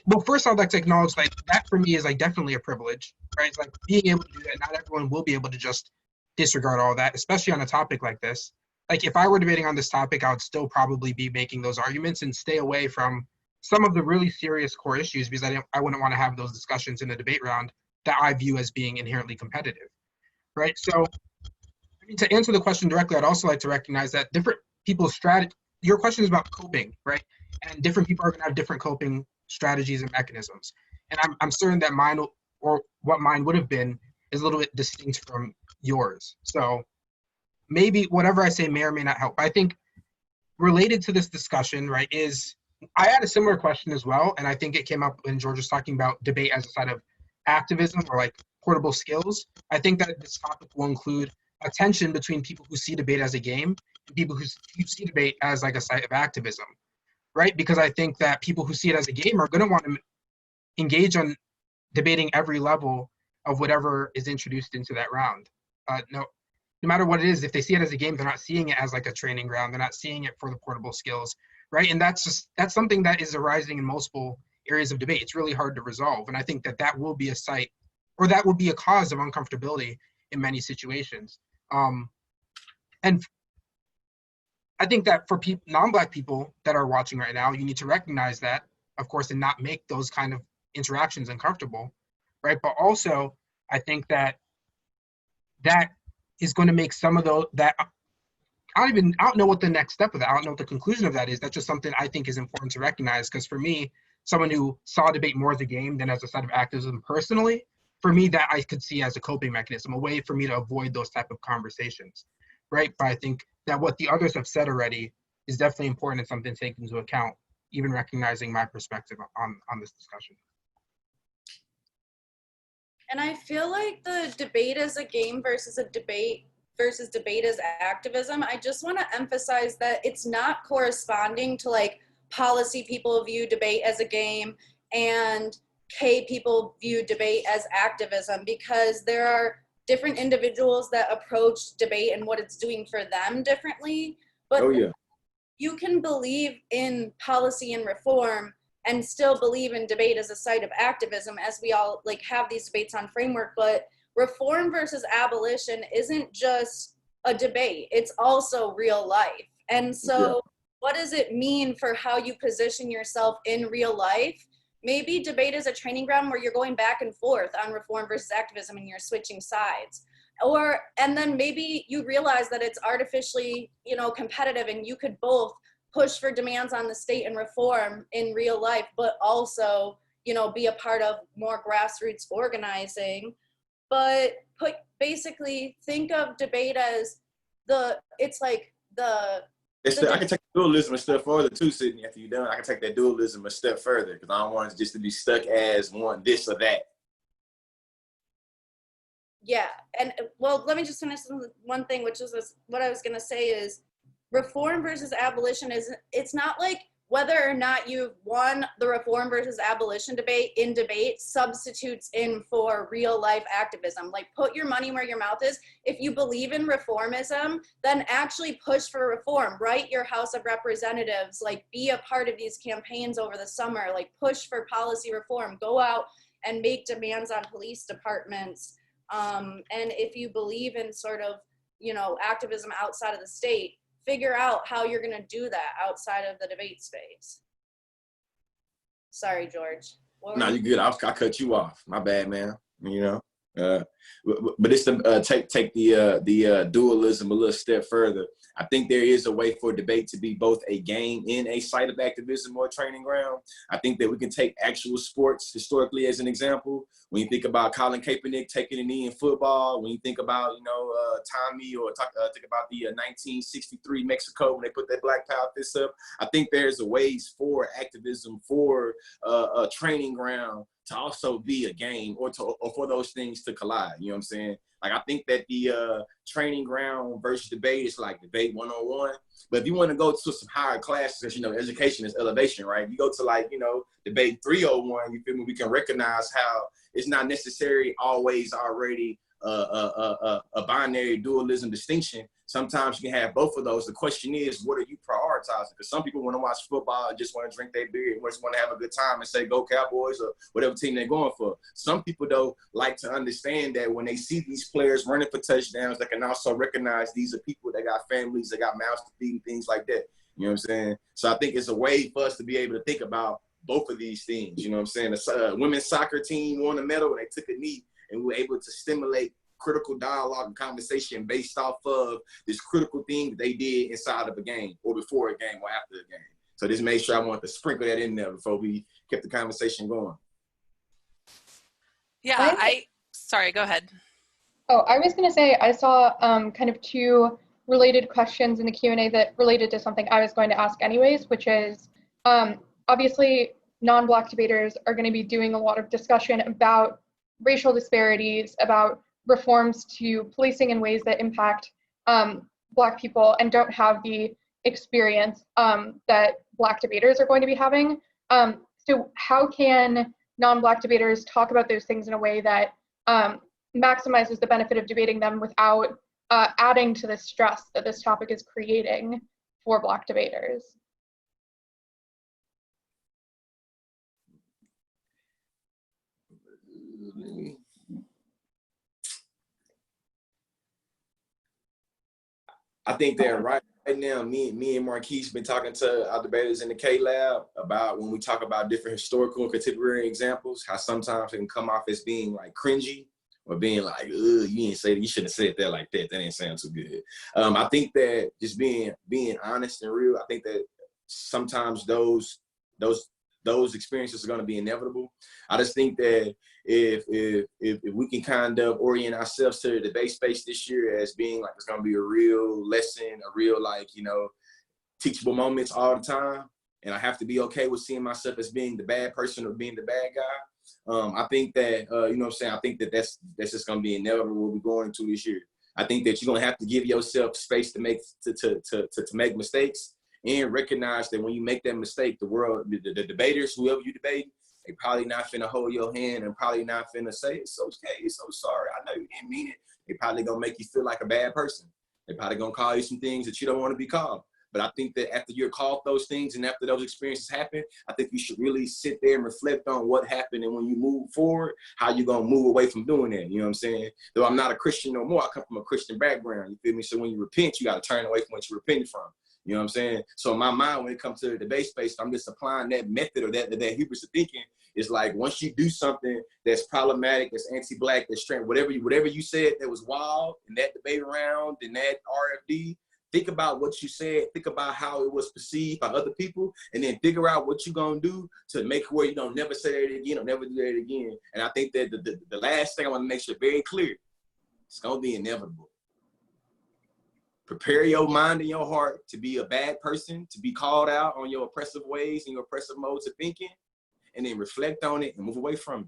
well, first I'd like to acknowledge, like, that for me is like definitely a privilege, right? It's like being able to do that. Not everyone will be able to just disregard all that, especially on a topic like this. Like if I were debating on this topic, I would still probably be making those arguments and stay away from some of the really serious core issues because I wouldn't want to have those discussions in a debate round that I view as being inherently competitive, right? So, I mean, to answer the question directly, I'd also like to recognize that different people's strategy, your question is about coping, right? And different people are going to have different coping strategies and mechanisms. And I'm certain that mine, or what mine would have been, is a little bit distinct from yours. So maybe whatever I say may or may not help. I think related to this discussion, right, is I had a similar question as well. And I think it came up when George was talking about debate as a side of activism or like portable skills. I think that this topic will include a tension between people who see debate as a game and people who see debate as like a site of activism, right? Because I think that people who see it as a game are going to want to engage on debating every level of whatever is introduced into that round. No matter what it is, if they see it as a game, they're not seeing it as like a training ground. They're not seeing it for the portable skills, right? And that's something that is arising in multiple areas of debate. It's really hard to resolve. And I think that will be a site, or that will be a cause of uncomfortability in many situations. And I think that for non-Black people that are watching right now, you need to recognize that, of course, and not make those kind of interactions uncomfortable, right? But also, I think that is going to make some of those that I don't know what the next step of that. I don't know what the conclusion of that is. That's just something I think is important to recognize, because for me, someone who saw debate more as a game than as a side of activism personally, for me, that I could see as a coping mechanism, a way for me to avoid those type of conversations, right? But I think that what the others have said already is definitely important and something to take into account, even recognizing my perspective on this discussion. And I feel like the debate as a game versus debate as activism, I just want to emphasize that it's not corresponding to like policy people view debate as a game and K people view debate as activism, because there are different individuals that approach debate and what it's doing for them differently. But you can believe in policy and reform and still believe in debate as a site of activism, as we all like have these debates on framework. But reform versus abolition isn't just a debate, it's also real life. And so what does it mean for how you position yourself in real life? Maybe debate is a training ground where you're going back and forth on reform versus activism and you're switching sides. And then maybe you realize that it's artificially, competitive, and you could both push for demands on the state and reform in real life, but also, be a part of more grassroots organizing. But basically think of debate as I can take dualism a step further too, Sydney. After you're done, I can take that dualism a step further, because I don't want it just to be stuck as one this or that. Yeah, and well, let me just finish one thing, which is what I was going to say is reform versus abolition it's not like whether or not you've won the reform versus abolition debate in debate substitutes in for real life activism. Like, put your money where your mouth is. If you believe in reformism, then actually push for reform. Write your House of Representatives, like be a part of these campaigns over the summer, like push for policy reform. Go out and make demands on police departments. And if you believe in sort of, activism outside of the state, figure out how you're going to do that outside of the debate space. Sorry, George. No, you're good. I cut you off. My bad, man. But it's to take the dualism a little step further. I think there is a way for debate to be both a game and a site of activism or a training ground. I think that we can take actual sports historically as an example. When you think about Colin Kaepernick taking a knee in football, when you think about Tommy, or think about the 1963 Mexico when they put that Black Power fist up. I think there's a ways for activism, for a training ground, to also be a game, or for those things to collide. You know what I'm saying? Like, I think that the training ground versus debate is like debate 101. But if you want to go to some higher classes, because, education is elevation, right? You go to debate 301, you feel me? We can recognize how it's not necessarily always already a binary dualism distinction. Sometimes you can have both of those. The question is, what are you prioritizing? Because some people want to watch football and just want to drink their beer and just want to have a good time and say, go Cowboys, or whatever team they're going for. Some people, though, like to understand that when they see these players running for touchdowns, they can also recognize these are people that got families, that got mouths to feed and things like that. You know what I'm saying? So I think it's a way for us to be able to think about both of these things. You know what I'm saying? The women's soccer team won a medal and they took a knee, and we were able to stimulate critical dialogue and conversation based off of this critical thing that they did inside of a game, or before a game, or after a game. So just made sure I wanted to sprinkle that in there before we kept the conversation going. Yeah, sorry, go ahead. Oh, I was going to say, I saw kind of two related questions in the Q&A that related to something I was going to ask anyways, which is, obviously, non-Black debaters are going to be doing a lot of discussion about racial disparities, about reforms to policing in ways that impact Black people and don't have the experience that Black debaters are going to be having. So how can non-Black debaters talk about those things in a way that maximizes the benefit of debating them without adding to the stress that this topic is creating for Black debaters? I think that right now, me and Marquise been talking to our debaters in the K Lab about when we talk about different historical and contemporary examples, how sometimes it can come off as being like cringy, or being like, you shouldn't have said that like that. That ain't sound too good. I think that just being honest and real, I think that sometimes those experiences are going to be inevitable. I just think that if we can kind of orient ourselves to the debate space this year as being like it's going to be a real lesson, a real teachable moments all the time, and I have to be okay with seeing myself as being the bad person or being the bad guy. I think that you know what I'm saying. I think that that's just going to be inevitable what we're going into this year. I think that you're going to have to give yourself space to make make mistakes. And recognize that when you make that mistake, the debaters, whoever you debate, they probably not finna hold your hand and probably not finna say, it's okay, it's so sorry, I know you didn't mean it. They probably gonna make you feel like a bad person. They probably gonna call you some things that you don't wanna be called. But I think that after you're called those things and after those experiences happen, I think you should really sit there and reflect on what happened, and when you move forward, how you gonna move away from doing that, you know what I'm saying? Though I'm not a Christian no more, I come from a Christian background, you feel me? So when you repent, you gotta turn away from what you repented from. You know what I'm saying? So in my mind, when it comes to the debate space, I'm just applying that method or that hubris of thinking. Is like, once you do something that's problematic, that's anti-Black, that's strange, whatever you said that was wild in that debate round, in that RFD, think about what you said, think about how it was perceived by other people, and then figure out what you're gonna do to make where you don't never say that again or never do that again. And I think that the last thing I want to make sure very clear, it's gonna be inevitable. Prepare your mind and your heart to be a bad person, to be called out on your oppressive ways and your oppressive modes of thinking, and then reflect on it and move away from it.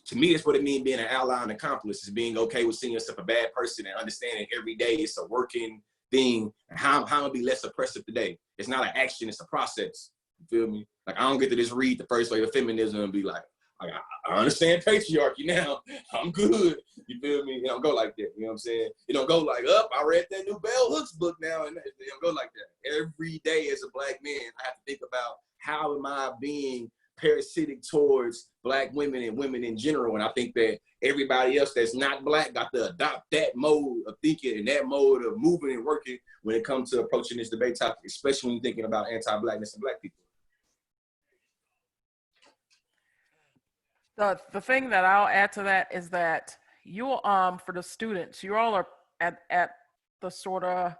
To me, that's what it means being an ally and accomplice, is being okay with seeing yourself a bad person and understanding every day it's a working thing. How to be less oppressive today. It's not an action, it's a process. You feel me? Like, I don't get to just read the first wave of feminism and be like, I understand patriarchy now. I'm good. You feel me? It don't go like that. You know what I'm saying? It don't go like, I read that new Bell Hooks book now. And it don't go like that. Every day as a Black man, I have to think about, how am I being parasitic towards Black women and women in general. And I think that everybody else that's not Black got to adopt that mode of thinking and that mode of moving and working when it comes to approaching this debate topic, especially when you're thinking about anti-Blackness and Black people. The thing that I'll add to that is that you for the students, you all are at the sort of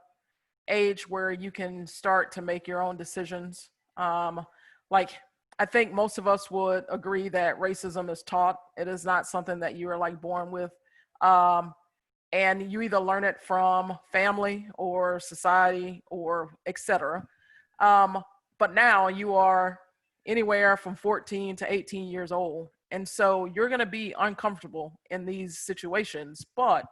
age where you can start to make your own decisions. Like I think most of us would agree that racism is taught. It is not something that you are like born with. And you either learn it from family or society or etc. But now you are anywhere from 14 to 18 years old. And so you're going to be uncomfortable in these situations, but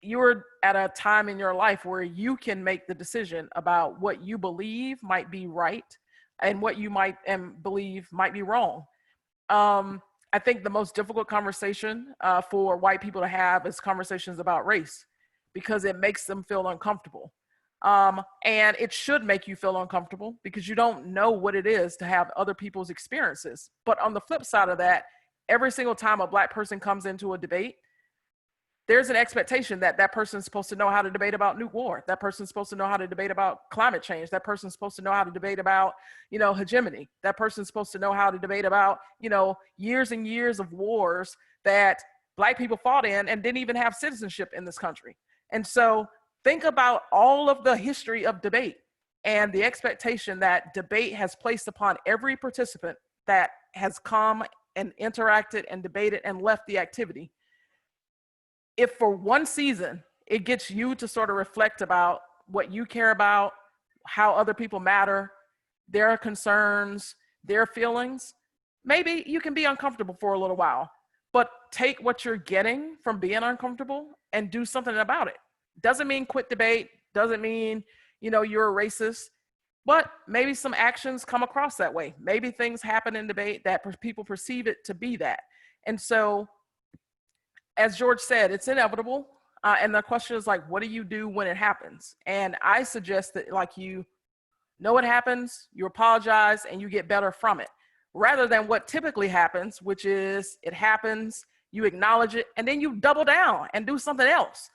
you're at a time in your life where you can make the decision about what you believe might be right and what you might believe might be wrong. I think the most difficult conversation for white people to have is conversations about race because it makes them feel uncomfortable. And it should make you feel uncomfortable because you don't know what it is to have other people's experiences. But on the flip side of that, every single time a Black person comes into a debate, there's an expectation that that person's supposed to know how to debate about nuke war. That person's supposed to know how to debate about climate change. That person's supposed to know how to debate about, hegemony. That person's supposed to know how to debate about, years and years of wars that Black people fought in and didn't even have citizenship in this country. And so think about all of the history of debate and the expectation that debate has placed upon every participant that has come and interacted and debated and left the activity. If for one season, it gets you to sort of reflect about what you care about, how other people matter, their concerns, their feelings, maybe you can be uncomfortable for a little while, but take what you're getting from being uncomfortable and do something about it. Doesn't mean quit debate, doesn't mean, you're a racist, but maybe some actions come across that way. Maybe things happen in debate that people perceive it to be that. And so, as George said, it's inevitable. And the question is like, what do you do when it happens? And I suggest that like you know what happens, you apologize, and you get better from it. Rather than what typically happens, which is it happens, you acknowledge it, and then you double down and do something else.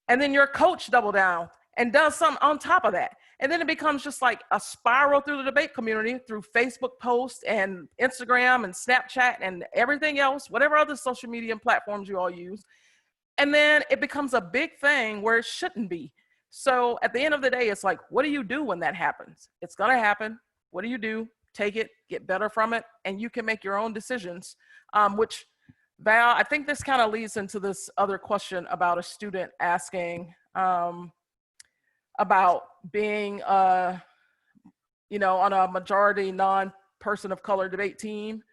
And then your coach double down and does something on top of that. And then it becomes just like a spiral through the debate community through Facebook posts and Instagram and Snapchat and everything else, whatever other social media platforms you all use. And then it becomes a big thing where it shouldn't be. So at the end of the day, it's like, what do you do when that happens? It's going to happen. What do you do? Take it, get better from it, and you can make your own decisions, which Val, I think this kind of leads into this other question about a student asking, about being, on a majority non-person of color debate team.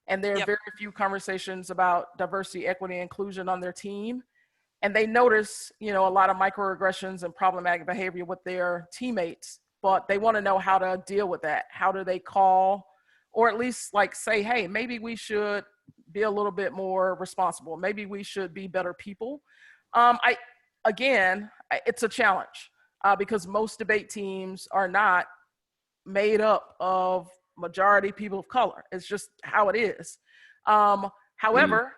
And there are very few conversations about diversity, equity, inclusion on their team. And they notice, a lot of microaggressions and problematic behavior with their teammates, but they want to know how to deal with that. How do they call, or at least like say, hey, maybe we should be a little bit more responsible. Maybe we should be better people. It's a challenge. Because most debate teams are not made up of majority people of color. It's just how it is. However,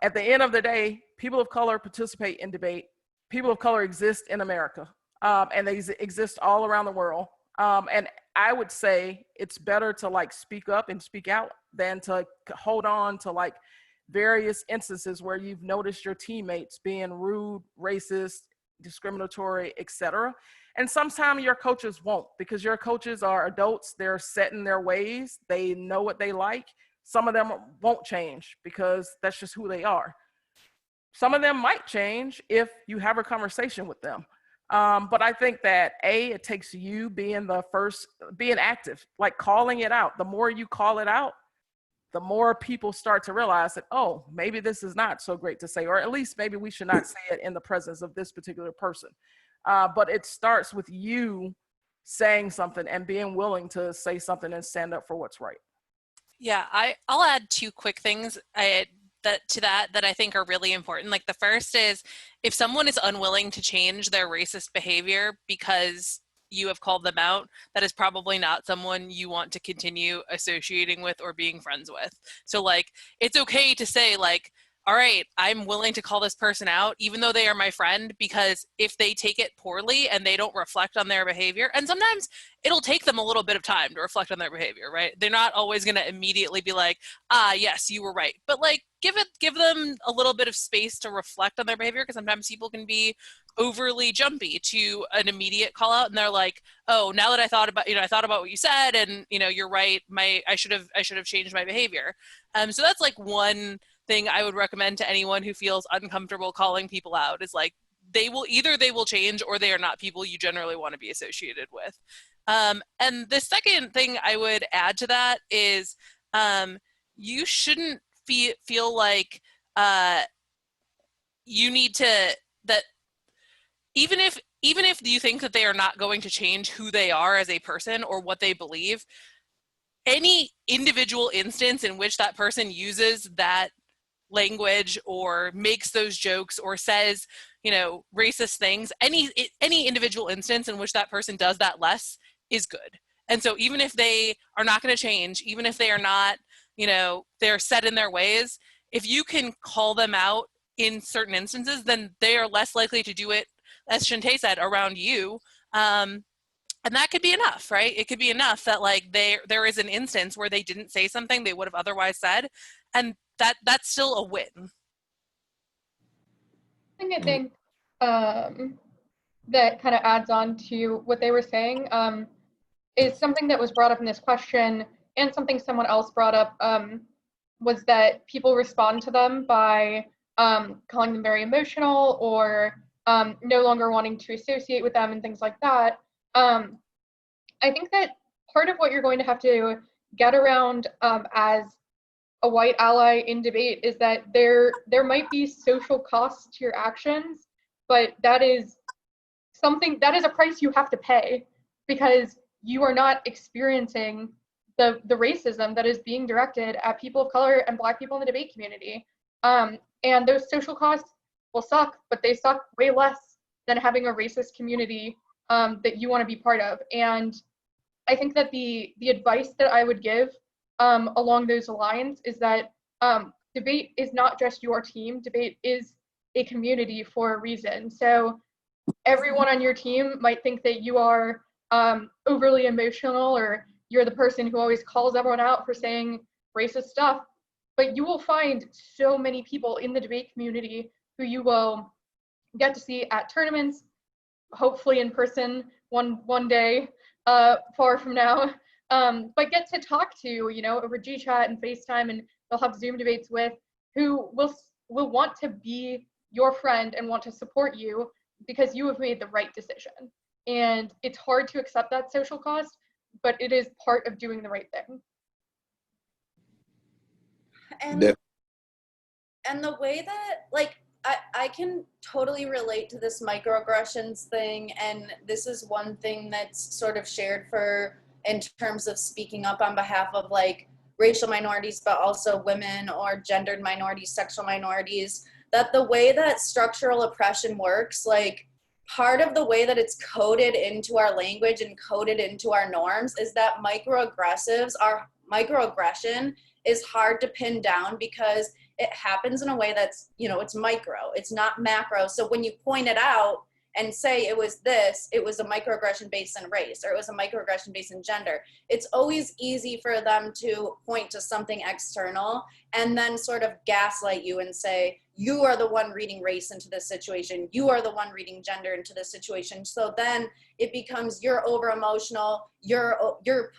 at the end of the day, people of color participate in debate. People of color exist in America, and they exist all around the world. And I would say it's better to like speak up and speak out than to hold on to like various instances where you've noticed your teammates being rude, racist, discriminatory, etc. And sometimes your coaches won't, because your coaches are adults. They're set in their ways. They know what they like. Some of them won't change because that's just who they are. Some of them might change if you have a conversation with them. But I think that it takes you being active, like calling it out. The more you call it out, the more people start to realize that, oh, maybe this is not so great to say, or at least maybe we should not say it in the presence of this particular person. But it starts with you saying something and being willing to say something and stand up for what's right. Yeah, I'll add two quick things that I think are really important. Like the first is, if someone is unwilling to change their racist behavior because you have called them out, that is probably not someone you want to continue associating with or being friends with. So like, it's okay to say like, all right, I'm willing to call this person out, even though they are my friend, because if they take it poorly and they don't reflect on their behavior, and sometimes it'll take them a little bit of time to reflect on their behavior, right? They're not always going to immediately be like, ah, yes, you were right. But like, give them a little bit of space to reflect on their behavior, because sometimes people can be overly jumpy to an immediate call out, and they're like, oh, now that I thought about what you said, and you're right, I should have changed my behavior. So that's like one thing I would recommend to anyone who feels uncomfortable calling people out, is like, they will change, or they are not people you generally want to be associated with. And the second thing I would add to that is, you shouldn't feel like you need to, that even if you think that they are not going to change who they are as a person or what they believe, any individual instance in which that person uses that language or makes those jokes or says, racist things, any individual instance in which that person does that less is good. And so even if they are not going to change, even if they are not, they're set in their ways, if you can call them out in certain instances, then they are less likely to do it, as Shantae said, around you. And that could be enough, right? It could be enough that like there is an instance where they didn't say something they would have otherwise said, and that's still a win. I think that kind of adds on to what they were saying, is something that was brought up in this question, and something someone else brought up, was that people respond to them by calling them very emotional, or no longer wanting to associate with them and things like that. I think that part of what you're going to have to get around as a white ally in debate is that there might be social costs to your actions, but that is a price you have to pay, because you are not experiencing the racism that is being directed at people of color and Black people in the debate community. And those social costs will suck, but they suck way less than having a racist community that you want to be part of. And I think that the advice that I would give along those lines is that debate is not just your team. Debate is a community for a reason. So everyone on your team might think that you are overly emotional, or you're the person who always calls everyone out for saying racist stuff, but you will find so many people in the debate community who you will get to see at tournaments, hopefully in person one day, far from now, but get to talk to, over GChat and FaceTime, and they'll have Zoom debates with, who will want to be your friend and want to support you because you have made the right decision. And it's hard to accept that social cost, but it is part of doing the right thing. And the way that, like, I can totally relate to this microaggressions thing, and this is one thing that's sort of shared in terms of speaking up on behalf of like racial minorities, but also women or gendered minorities, sexual minorities, that the way that structural oppression works, like part of the way that it's coded into our language and coded into our norms is that microaggression is hard to pin down because it happens in a way that's, it's micro, it's not macro. So when you point it out and say it was a microaggression based on race, or it was a microaggression based on gender, it's always easy for them to point to something external and then sort of gaslight you and say, you are the one reading race into this situation, you are the one reading gender into this situation. So then it becomes, you're over emotional, you're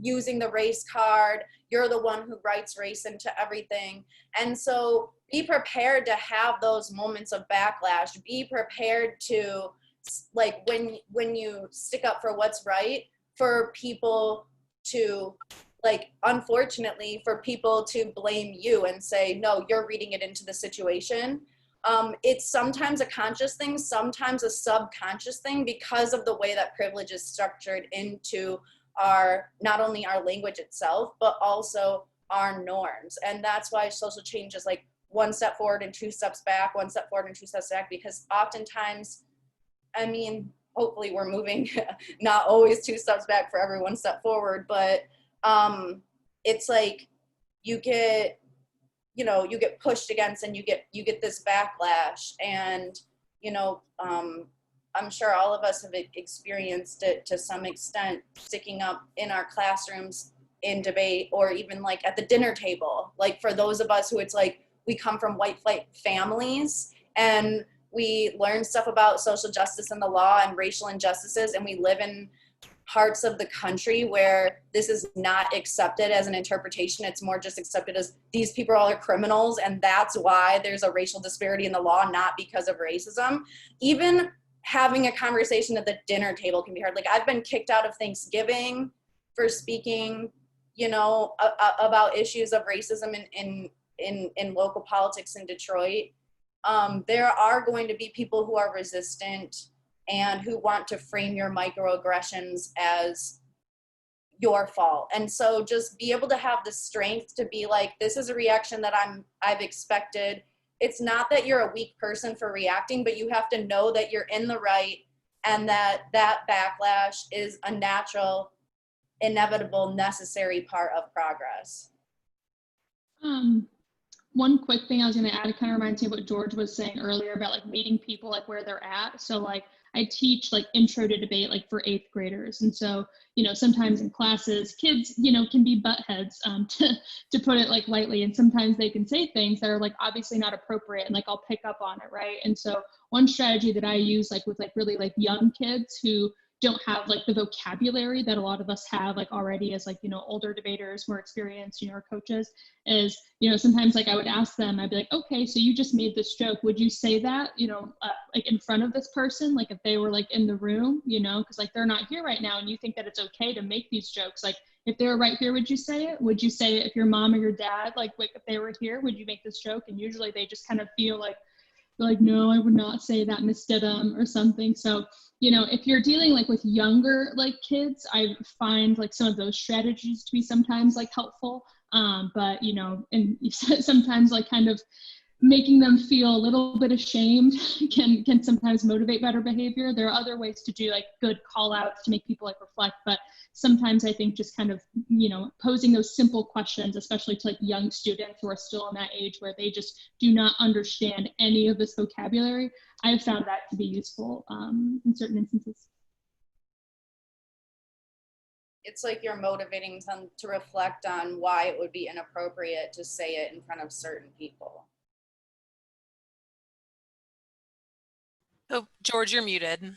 using the race card, you're the one who writes race into everything. And so be prepared to have those moments of backlash. Be prepared to, like, when you stick up for what's right, for people to, like, unfortunately, for people to blame you and say, no, you're reading it into the situation. It's sometimes a conscious thing, sometimes a subconscious thing, because of the way that privilege is structured into not only our language itself, but also our norms. And that's why social change is like one step forward and two steps back, one step forward and two steps back, because oftentimes, hopefully we're moving not always 2 steps back for every 1 step forward, but it's like you get pushed against, and you get this backlash. And I'm sure all of us have experienced it to some extent, sticking up in our classrooms in debate, or even like at the dinner table. Like for those of us who it's like we come from white families, and we learn stuff about social justice and the law and racial injustices, and we live in parts of the country where this is not accepted as an interpretation. It's more just accepted as these people are criminals, and that's why there's a racial disparity in the law, not because of racism. Even having a conversation at the dinner table can be hard. Like I've been kicked out of Thanksgiving for speaking, about issues of racism in local politics in Detroit. There are going to be people who are resistant and who want to frame your microaggressions as your fault. And so just be able to have the strength to be like, this is a reaction that I've expected. It's not that you're a weak person for reacting, but you have to know that you're in the right, and that backlash is a natural, inevitable, necessary part of progress. One quick thing I was going to add, it kind of reminds me of what George was saying earlier about like meeting people like where they're at. So like I teach like intro to debate like for 8th graders. And so, sometimes in classes, kids, can be butt heads, to put it like lightly. And sometimes they can say things that are like obviously not appropriate, and like I'll pick up on it, right? And so one strategy that I use like with like really like young kids who don't have like the vocabulary that a lot of us have like already as like, older debaters, more experienced, or coaches, is, sometimes like I would ask them, I'd be like, okay, so you just made this joke. Would you say that, like in front of this person, like if they were like in the room, because like they're not here right now, and you think that it's okay to make these jokes. Like if they were right here, would you say it? Would you say it if your mom or your dad, like if they were here, would you make this joke? And usually they just kind of feel like, no, I would not say that, Miss Didum, or something. So, if you're dealing like with younger like kids, I find like some of those strategies to be sometimes like helpful. But and sometimes like kind of making them feel a little bit ashamed can sometimes motivate better behavior. There are other ways to do like good call outs to make people like reflect, but sometimes I think just kind of, posing those simple questions, especially to like young students who are still in that age where they just do not understand any of this vocabulary, I've found that to be useful in certain instances. It's like you're motivating them to reflect on why it would be inappropriate to say it in front of certain people. Oh, George, you're muted.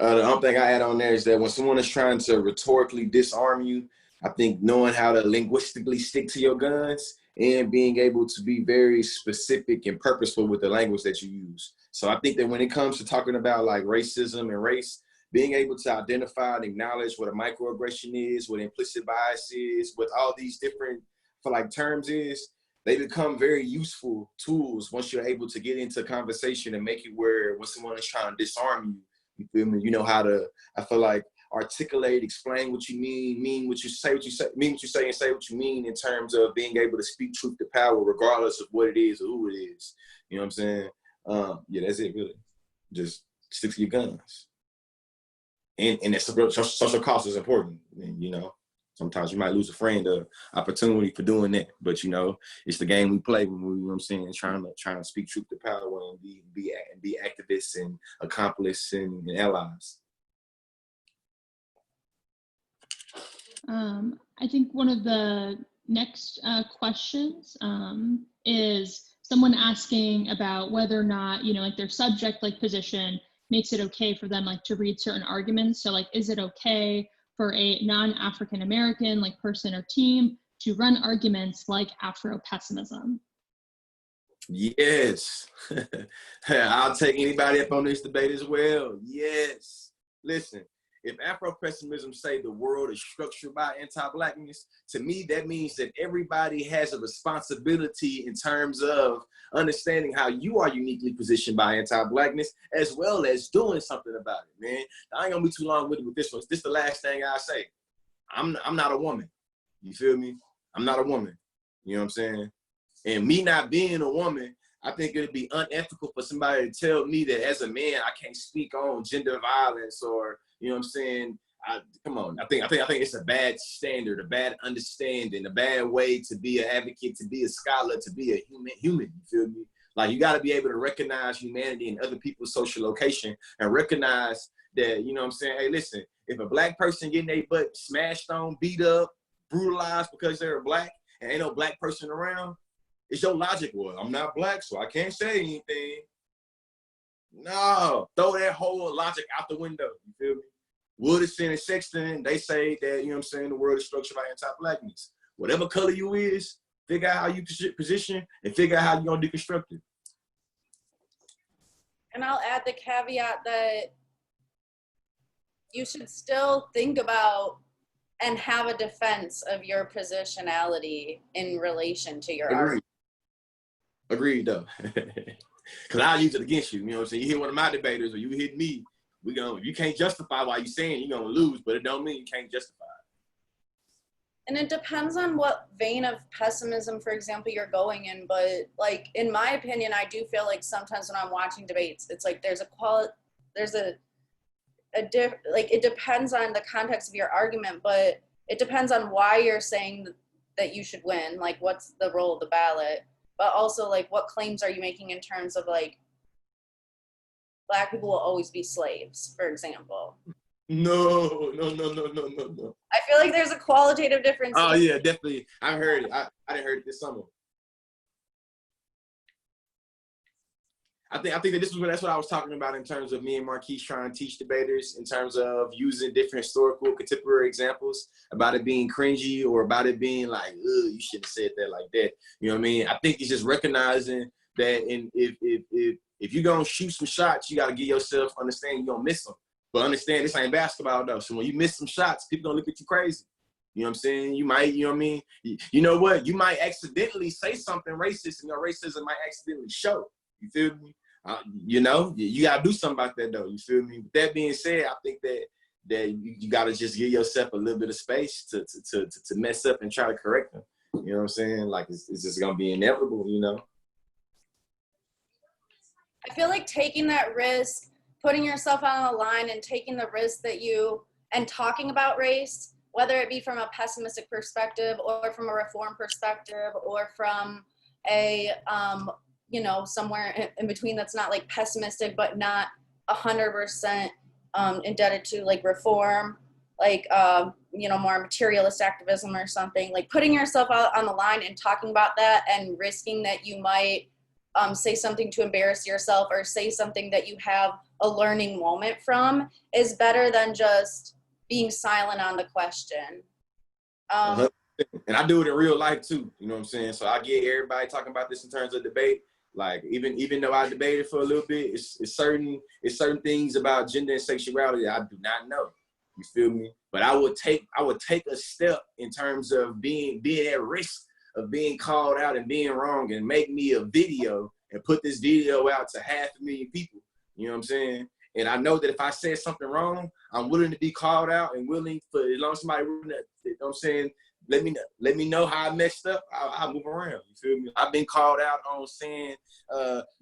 The only thing I add on there is that when someone is trying to rhetorically disarm you, I think knowing how to linguistically stick to your guns and being able to be very specific and purposeful with the language that you use. So I think that when it comes to talking about like racism and race, being able to identify and acknowledge what a microaggression is, what implicit bias is, what all these different terms is, they become very useful tools once you're able to get into conversation and make it where when someone is trying to disarm you, you feel me? You know how to, I feel like, articulate, explain what you mean what you say, mean what you say, and say what you mean in terms of being able to speak truth to power, regardless of what it is or who it is. You know what I'm saying? Yeah, that's it, really. Just stick to your guns. And that social cost is important. And, sometimes you might lose a friend or opportunity for doing that, but it's the game we play when we, you know what I'm saying, trying to speak truth to power and be activists and accomplices and allies. I think one of the next questions is someone asking about whether or not, like their subject position makes it okay for them to read certain arguments. So is it okay for a non-African American person or team to run arguments like Afro-pessimism? Yes. I'll take anybody up on this debate as well. Yes. Listen, if Afro-pessimism say the world is structured by anti-Blackness, to me, that means that everybody has a responsibility in terms of understanding how you are uniquely positioned by anti-Blackness, as well as doing something about it, man. I ain't gonna be too long with this one. This is the last thing I say. I'm not a woman. You feel me? I'm not a woman. You know what I'm saying? And me not being a woman I think it'd be unethical for somebody to tell me that as a man, I can't speak on gender violence or, you know what I'm saying? Come on, I think it's a bad standard, a bad understanding, a bad way to be an advocate, to be a scholar, to be a human, you feel me? Like, you gotta be able to recognize humanity in other people's social location and recognize that, you know what I'm saying? Hey, listen, if a black person getting their butt smashed on, beat up, brutalized because they're black and ain't no black person around, it's your logic. Well, I'm not black, so I can't say anything. No, throw that whole logic out the window, you feel me? Woodison and Sexton, they say that, you know what I'm saying, the world is structured by anti-blackness. Whatever color you is, figure out how you position and figure out how you're gonna deconstruct it. And I'll add the caveat that you should still think about and have a defense of your positionality in relation to your argument. Agreed, though. Because I'll use it against you. You know what I'm saying? You hit one of my debaters or you hit me, you can't justify why you're saying you're going to lose, but it don't mean you can't justify it. And it depends on what vein of pessimism, for example, you're going in. But like, in my opinion, I do feel like sometimes when I'm watching debates, it's like it depends on the context of your argument, but it depends on why you're saying that you should win. Like, what's the role of the ballot? But also, like, what claims are you making in terms of, like, Black people will always be slaves, for example? No. I feel like there's a qualitative difference. Oh, yeah, definitely. I heard it. I didn't heard it this summer. I think that that's what I was talking about in terms of me and Marquise trying to teach debaters in terms of using different historical contemporary examples about it being cringy or about it being like, ugh, you shouldn't have said that like that. You know what I mean? I think it's just recognizing that if you're going to shoot some shots, you got to give yourself understanding you're going to miss them. But understand this ain't basketball though. So when you miss some shots, people going to look at you crazy. You know what I'm saying? You might, you know what I mean? You know what? You might accidentally say something racist and your racism might accidentally show. You feel me? You know, you gotta do something about that though. You feel me? With that being said, I think that you gotta just give yourself a little bit of space to mess up and try to correct them. You know what I'm saying? Like it's just gonna be inevitable. You know. I feel like taking that risk, putting yourself on the line, and taking the risk and talking about race, whether it be from a pessimistic perspective or from a reform perspective or from a somewhere in between that's not like pessimistic but not 100% indebted to like reform, like more materialist activism or something. Like putting yourself out on the line and talking about that and risking that you might say something to embarrass yourself or say something that you have a learning moment from is better than just being silent on the question. And I do it in real life too, you know what I'm saying? So I get everybody talking about this in terms of debate. Like even though I debated for a little bit, it's certain things about gender and sexuality that I do not know. You feel me? But I would take a step in terms of being at risk of being called out and being wrong and make me a video and put this video out to 500,000 people. You know what I'm saying? And I know that if I said something wrong, I'm willing to be called out and willing for as long as somebody, you know what I'm saying, let me know how I messed up. I'll move around. You feel me? I've been called out on saying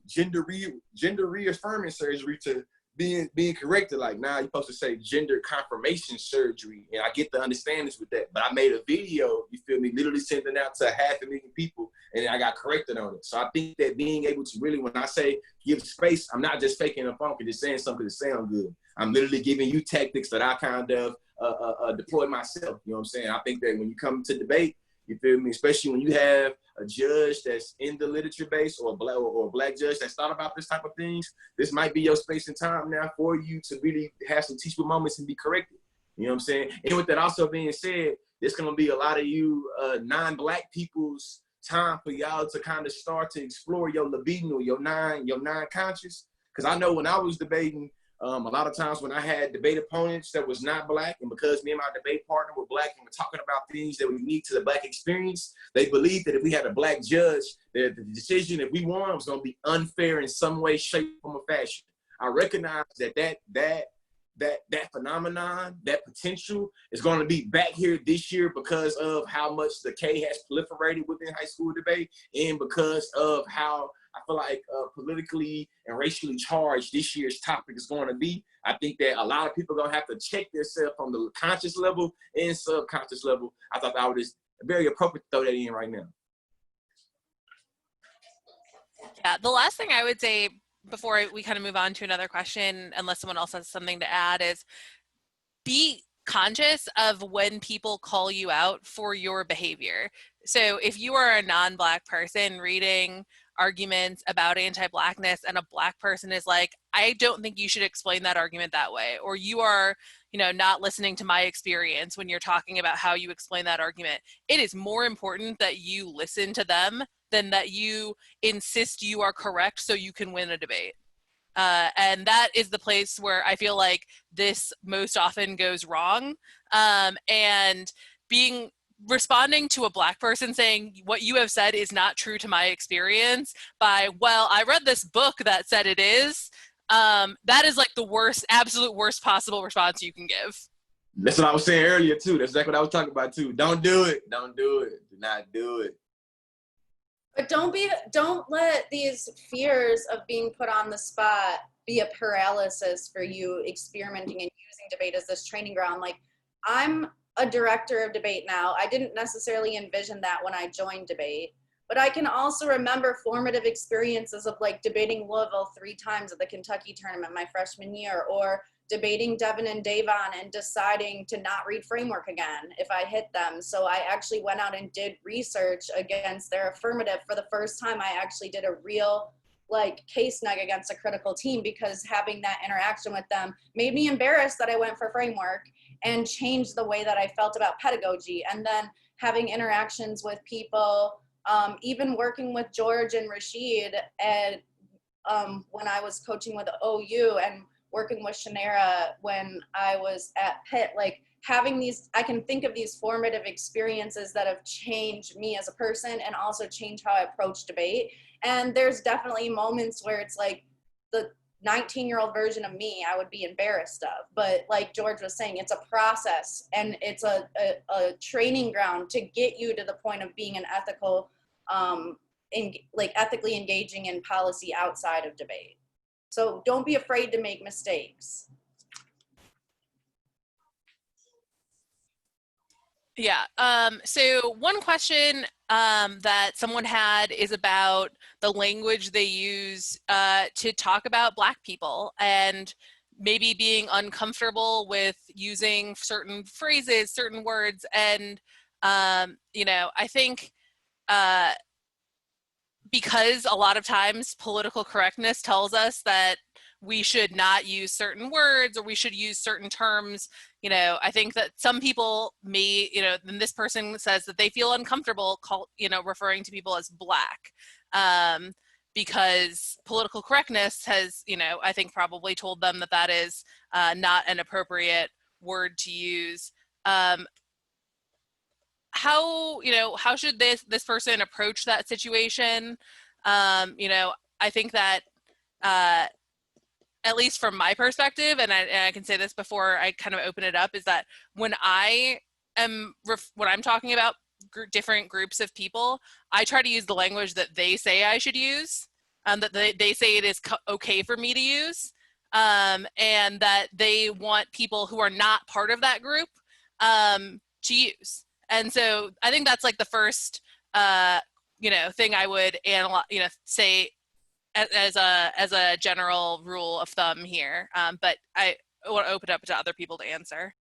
gender reaffirming surgery to being corrected. Like, nah, you're supposed to say gender confirmation surgery. And I get the understandings with that. But I made a video, you feel me, literally sending out to 500,000 people, and I got corrected on it. So I think that being able to really, when I say give space, I'm not just faking a funk and just saying something to sound good. I'm literally giving you tactics that I kind of deploy myself. You know what I'm saying? I think that when you come to debate, you feel me, especially when you have a judge that's in the literature base or a black judge that's thought about this type of things, this might be your space and time now for you to really have some teachable moments and be corrected. You know what I'm saying? And with that also being said, there's going to be a lot of you non-black people's time for y'all to kind of start to explore your libido, your non-conscious. Because I know when I was debating, a lot of times when I had debate opponents that was not black, and because me and my debate partner were black and we're talking about things that we need to the black experience, they believed that if we had a black judge, that the decision if we won was going to be unfair in some way, shape, form, or fashion. I recognize that phenomenon, that potential is going to be back here this year because of how much the K has proliferated within high school debate and because of how I feel like politically and racially charged this year's topic is going to be. I think that a lot of people are going to have to check themselves on the conscious level and subconscious level. I thought that was very appropriate to throw that in right now. Yeah, the last thing I would say before we kind of move on to another question, unless someone else has something to add, is be conscious of when people call you out for your behavior. So if you are a non-Black person reading arguments about anti-Blackness and a Black person is like, I don't think you should explain that argument that way, or you are, you know, not listening to my experience when you're talking about how you explain that argument, it is more important that you listen to them than that you insist you are correct so you can win a debate. And that is the place where I feel like this most often goes wrong. And responding to a Black person saying what you have said is not true to my experience by, well, I read this book that said it is, that is like the worst, absolute worst possible response you can give. That's what I was saying earlier too. That's exactly what I was talking about too. Don't do it. Don't do it. Do not do it. But don't let these fears of being put on the spot be a paralysis for you experimenting and using debate as this training ground. Like, I'm a director of debate now. I didn't necessarily envision that when I joined debate, but I can also remember formative experiences of like debating Louisville 3 times at the Kentucky tournament my freshman year, or debating Devin and Davon and deciding to not read framework again if I hit them. So I actually went out and did research against their affirmative. For the first time, I actually did a real like case nug against a critical team, because having that interaction with them made me embarrassed that I went for framework and changed the way that I felt about pedagogy. And then having interactions with people, even working with George and Rashid, and when I was coaching with OU, and working with Shanera when I was at Pitt, like having these, I can think of these formative experiences that have changed me as a person and also changed how I approach debate. And there's definitely moments where it's like the 19-year-old version of me I would be embarrassed of. But like George was saying, it's a process and it's a training ground to get you to the point of being an ethical, ethically engaging in policy outside of debate. So don't be afraid to make mistakes. Yeah. So one question that someone had is about the language they use to talk about Black people, and maybe being uncomfortable with using certain phrases, certain words. And, you know, I think because a lot of times political correctness tells us that we should not use certain words or we should use certain terms, you know, I think that some people may, you know, then this person says that they feel uncomfortable referring to people as Black, because political correctness has, you know, I think probably told them that that is not an appropriate word to use. How should this person approach that situation? You know, I think that at least from my perspective, and I can say this before I kind of open it up, is that when I'm talking about different groups of people, I try to use the language that they say I should use, that they say it is okay for me to use, and that they want people who are not part of that group to use. And so I think that's like the first, thing I would say as a general rule of thumb here. But I want to open it up to other people to answer.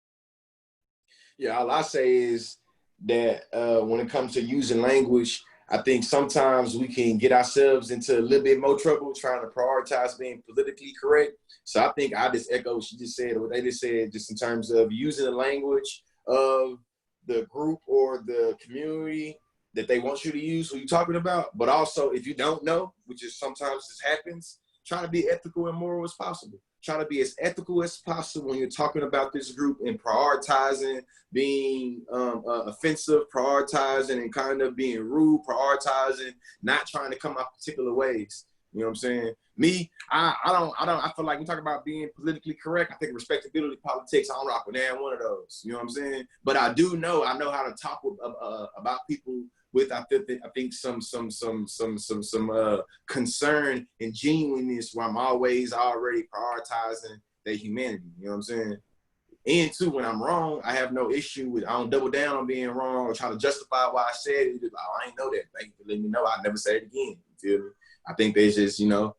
Yeah, all I say is that when it comes to using language, I think sometimes we can get ourselves into a little bit more trouble trying to prioritize being politically correct. So I think I just echo what she just said, or what they just said, just in terms of using the language of the group or the community that they want you to use, who you're talking about. But also, if you don't know, which is sometimes this happens, try to be ethical and moral as possible. Try to be as ethical as possible when you're talking about this group, and prioritizing being offensive, prioritizing and kind of being rude, prioritizing not trying to come out particular ways. You know what I'm saying? Me, I feel like we talk about being politically correct. I think respectability politics, I don't rock with that one of those. You know what I'm saying? But I know how to talk about people with I think some concern and genuineness, where I'm always already prioritizing their humanity. You know what I'm saying? And two, when I'm wrong, I have no issue with, I don't double down on being wrong or try to justify why I said it. Just, oh, I ain't know that. Thank you for letting me know. I'll never say it again. You feel me? I think there's just, you know,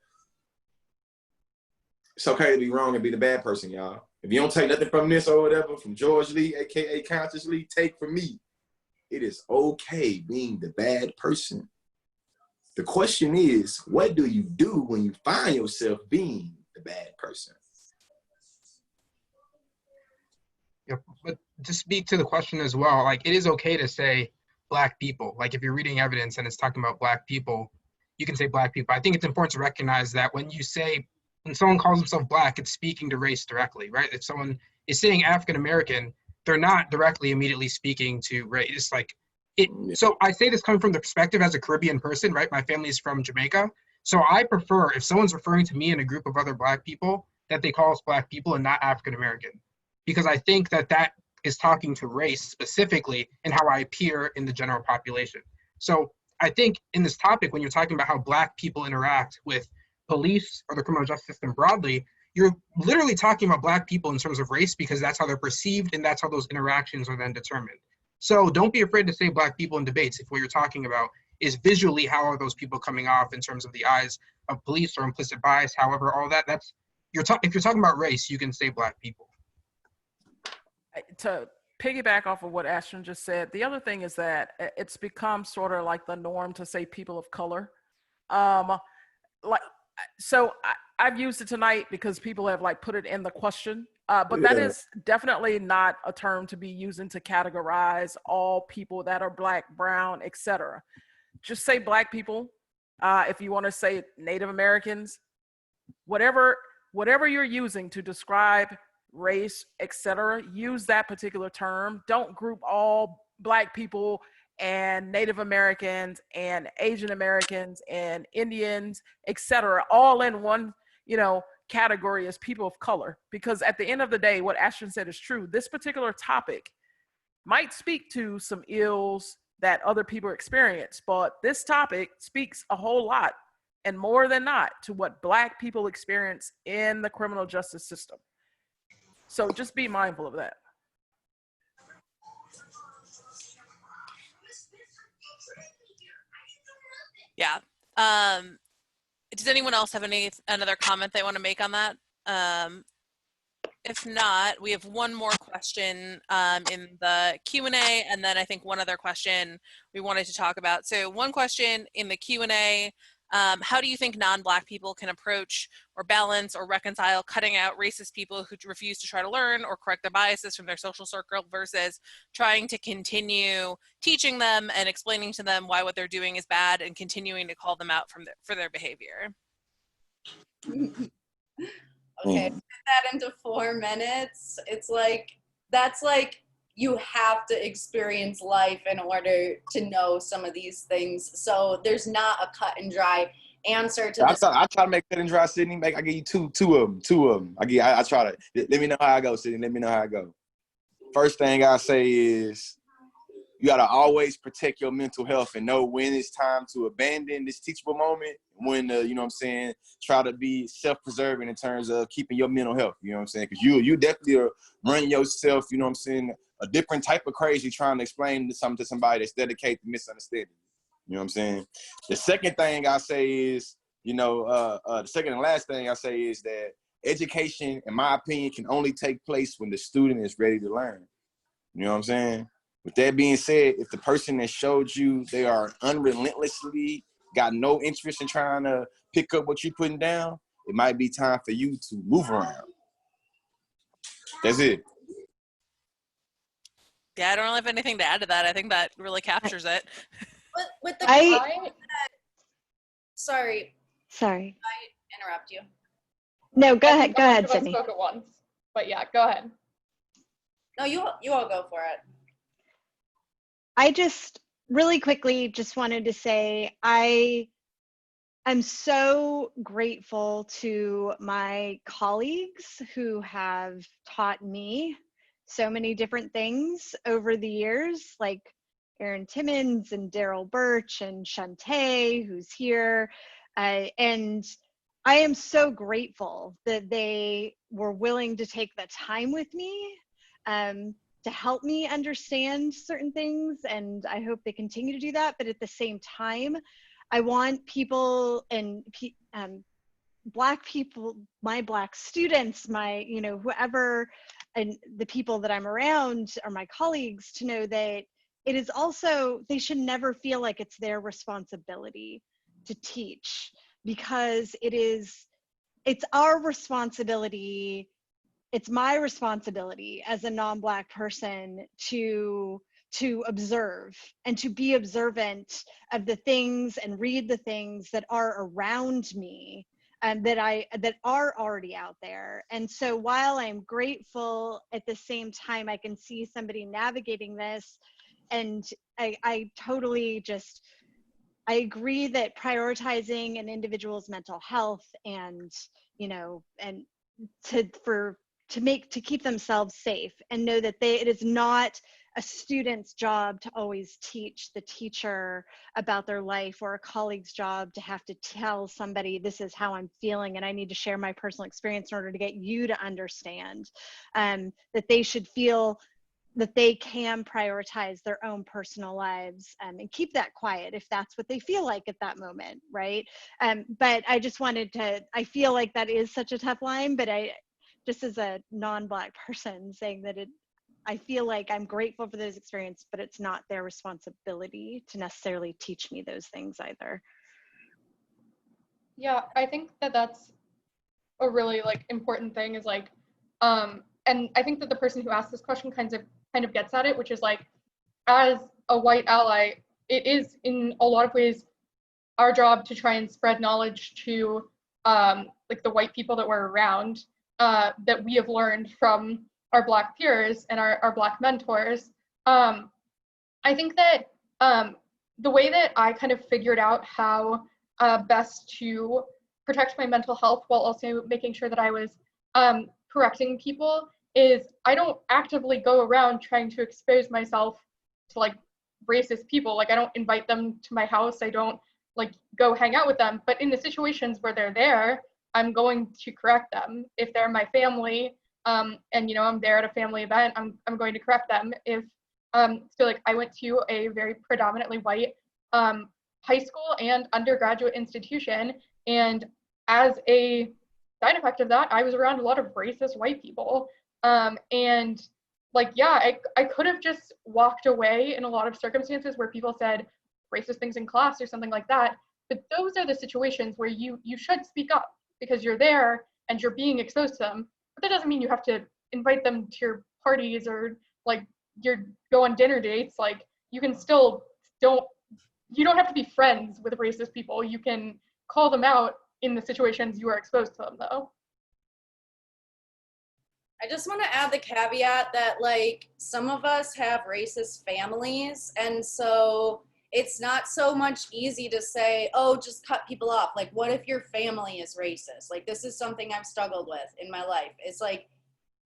it's okay to be wrong and be the bad person, y'all. If you don't take nothing from this or whatever, from George Lee, AKA Conscious Lee, take from me. It is okay being the bad person. The question is, what do you do when you find yourself being the bad person? Yep. But to speak to the question as well, like it is okay to say Black people. Like if you're reading evidence and it's talking about Black people, you can say Black people. I think it's important to recognize that when someone calls himself Black, it's speaking to race directly, right? If someone is saying African American, they're not directly immediately speaking to race. It's like it. So I say this coming from the perspective as a Caribbean person, right? My family is from Jamaica. So I prefer if someone's referring to me and a group of other Black people, that they call us Black people and not African American. Because I think that is talking to race specifically and how I appear in the general population. So I think in this topic, when you're talking about how Black people interact with police or the criminal justice system broadly, you're literally talking about Black people in terms of race because that's how they're perceived and that's how those interactions are then determined. So don't be afraid to say Black people in debates if what you're talking about is visually how are those people coming off in terms of the eyes of police or implicit bias. However, all that's if you're talking about race, you can say Black people. To piggyback off of what Ashton just said, the other thing is that it's become sort of like the norm to say people of color. I've used it tonight because people have like put it in the question, but that is definitely not a term to be using to categorize all people that are Black, brown, etc. Just say Black people. If you want to say Native Americans, whatever you're using to describe race, etc., use that particular term. Don't group all Black people and Native Americans and Asian Americans and Indians, etc., all in one, category as people of color. Because at the end of the day, what Ashton said is true. This particular topic might speak to some ills that other people experience, but this topic speaks a whole lot and more than not to what Black people experience in the criminal justice system. So just be mindful of that. Yeah. Does anyone else have another comment they want to make on that? If not, we have one more question in the Q&A, and then I think one other question we wanted to talk about. So one question in the Q&A, how do you think non-Black people can approach or balance or reconcile cutting out racist people who refuse to try to learn or correct their biases from their social circle versus trying to continue teaching them and explaining to them why what they're doing is bad and continuing to call them out for their behavior? Okay, put that into 4 minutes. It's like, that's like, you have to experience life in order to know some of these things. So there's not a cut and dry answer to this. I try to make cut and dry, Sydney. I give you two of them. I try to, let me know how I go, Sydney. Let me know how I go. First thing I say is, you gotta always protect your mental health and know when it's time to abandon this teachable moment, when try to be self-preserving in terms of keeping your mental health, you know what I'm saying? Because you definitely are running yourself, a different type of crazy trying to explain something to somebody that's dedicated to misunderstanding. You know what I'm saying? The second thing I say is, the second and last thing I say is that education, in my opinion, can only take place when the student is ready to learn. You know what I'm saying? With that being said, if the person that showed you they are unrelentlessly got no interest in trying to pick up what you're putting down, it might be time for you to move around. That's it. Yeah, I don't really have anything to add to that. I think that really captures it. But with the sorry, I interrupt you. No, go ahead, Sydney. Spoke at once, but yeah, go ahead. No, you all go for it. I just really quickly just wanted to say I'm so grateful to my colleagues who have taught me so many different things over the years. Like, Aaron Timmons and Daryl Birch and Shantae, who's here. And I am so grateful that they were willing to take the time with me to help me understand certain things. And I hope they continue to do that. But at the same time, I want people and Black people, my Black students, my, you know, whoever, and the people that I'm around or my colleagues to know that it is also, they should never feel like it's their responsibility to teach, because it's our responsibility. It's my responsibility as a non-Black person to observe and to be observant of the things and read the things that are around me and that are already out there. And so while I'm grateful, at the same time, I can see somebody navigating this, and I totally just, I agree that prioritizing an individual's mental health and, you know, and to keep themselves safe, and know that it is not a student's job to always teach the teacher about their life, or a colleague's job to have to tell somebody, this is how I'm feeling and I need to share my personal experience in order to get you to understand. That they should feel that they can prioritize their own personal lives, and keep that quiet if that's what they feel like at that moment, right? But I just wanted to, I feel like that is such a tough line, but I, just as a non-Black person, saying that I feel like I'm grateful for those experiences, but it's not their responsibility to necessarily teach me those things either. Yeah, I think that that's a really like important thing, is like, and I think that the person who asked this question kind of gets at it, which is like, as a white ally, it is in a lot of ways our job to try and spread knowledge to like the white people that we're around, that we have learned from our Black peers and our Black mentors. I think that the way that I kind of figured out how best to protect my mental health while also making sure that I was correcting people is, I don't actively go around trying to expose myself to like racist people. Like, I don't invite them to my house. I don't like go hang out with them. But in the situations where they're there, I'm going to correct them. If they're my family, and you know, I'm there at a family event, I'm going to correct them. If so like, I went to a very predominantly white high school and undergraduate institution, and as a side effect of that, I was around a lot of racist white people. And like, yeah, I could have just walked away in a lot of circumstances where people said racist things in class or something like that. But those are the situations where you should speak up, because you're there and you're being exposed to them. But that doesn't mean you have to invite them to your parties, or like go on dinner dates. Like, you can still you don't have to be friends with racist people. You can call them out in the situations you are exposed to them, though. I just want to add the caveat that like, some of us have racist families, and so it's not so much easy to say, oh, just cut people off. Like, what if your family is racist? Like, this is something I've struggled with in my life. It's like,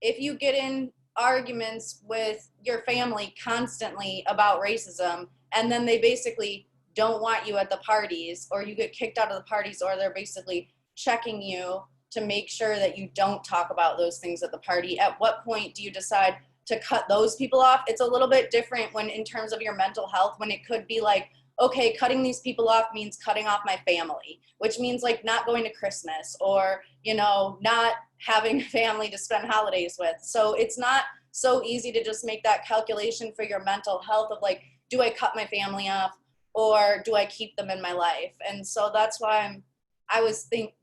if you get in arguments with your family constantly about racism, and then they basically don't want you at the parties, or you get kicked out of the parties, or they're basically checking you to make sure that you don't talk about those things at the party, at what point do you decide to cut those people off? It's a little bit different when, in terms of your mental health, when it could be like, okay, cutting these people off means cutting off my family, which means like not going to Christmas, or, you know, not having a family to spend holidays with. So it's not so easy to just make that calculation for your mental health of like, do I cut my family off, or do I keep them in my life? And so that's why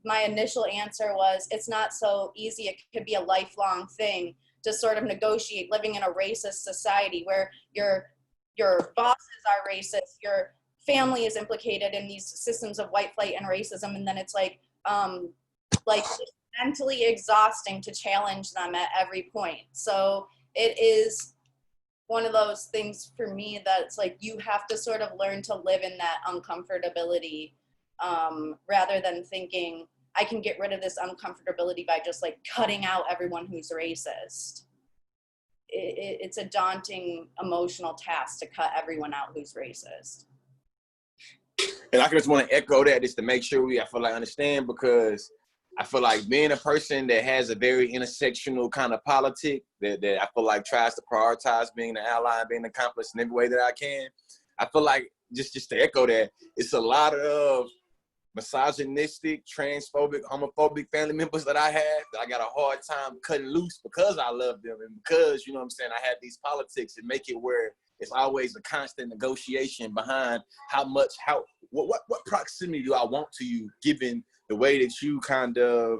my initial answer was, it's not so easy. It could be a lifelong thing to sort of negotiate living in a racist society where your bosses are racist, your family is implicated in these systems of white flight and racism, and then it's like mentally exhausting to challenge them at every point. So it is one of those things for me that's like, you have to sort of learn to live in that uncomfortability, rather than thinking I can get rid of this uncomfortability by just like cutting out everyone who's racist. it's a daunting emotional task to cut everyone out who's racist. And I just want to echo that just to make sure I feel like understand, because I feel like being a person that has a very intersectional kind of politic that I feel like tries to prioritize being an ally and being an accomplice in every way that I can. I feel like just to echo that, it's a lot of misogynistic, transphobic, homophobic family members that I have that I got a hard time cutting loose because I love them and because, you know what I'm saying, I have these politics that make it where it's always a constant negotiation behind what proximity do I want to you given the way that you kind of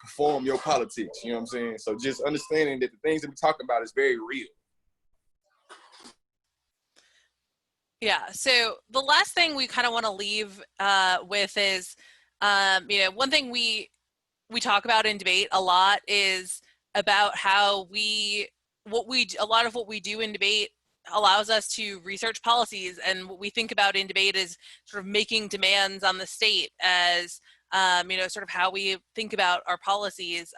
perform your politics, you know what I'm saying? So just understanding that the things that we talk about is very real. Yeah, so the last thing we kind of want to leave with is, one thing we talk about in debate a lot is about how a lot of what we do in debate allows us to research policies, and what we think about in debate is sort of making demands on the state as, sort of how we think about our policies.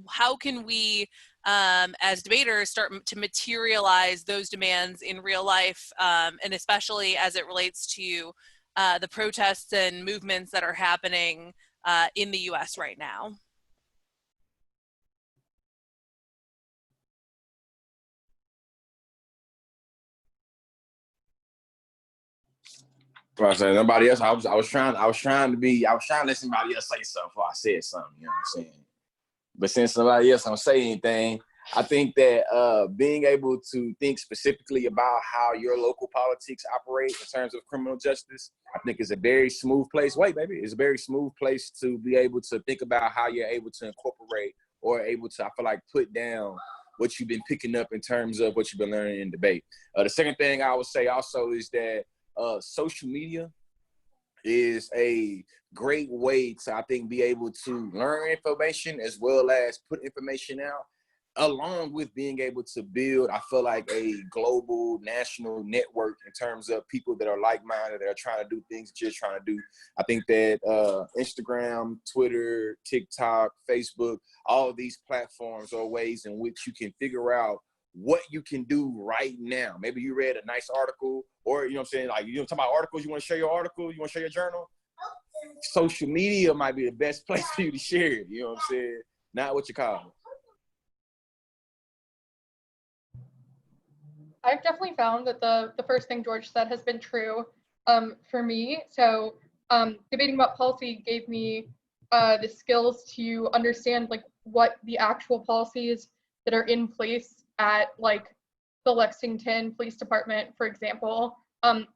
How can we, as debaters, start to materialize those demands in real life, and especially as it relates to the protests and movements that are happening in the US right now? Well, I said nobody else. I was trying to let somebody else say something before I said something, you know what I'm saying? But since somebody else don't say anything, I think that being able to think specifically about how your local politics operate in terms of criminal justice, I think is a very smooth place. It's a very smooth place to be able to think about how you're able to incorporate or able to, I feel like, put down what you've been picking up in terms of what you've been learning in debate. The second thing I would say also is that social media is a great way to, I think, be able to learn information as well as put information out, along with being able to build, I feel like, a global national network in terms of people that are like-minded, that are trying to do things that you're trying to do. I think that Instagram, Twitter, TikTok, Facebook, all of these platforms are ways in which you can figure out what you can do right now. Maybe you read a nice article, or, you know what I'm saying, like, you know, talking about articles, you want to share your article, you want to share your journal? Social media might be the best place for you to share it, you know what I'm saying? Not what you call it. I've definitely found that the first thing George said has been true for me. So debating about policy gave me the skills to understand like what the actual policies that are in place at like the Lexington Police Department, for example,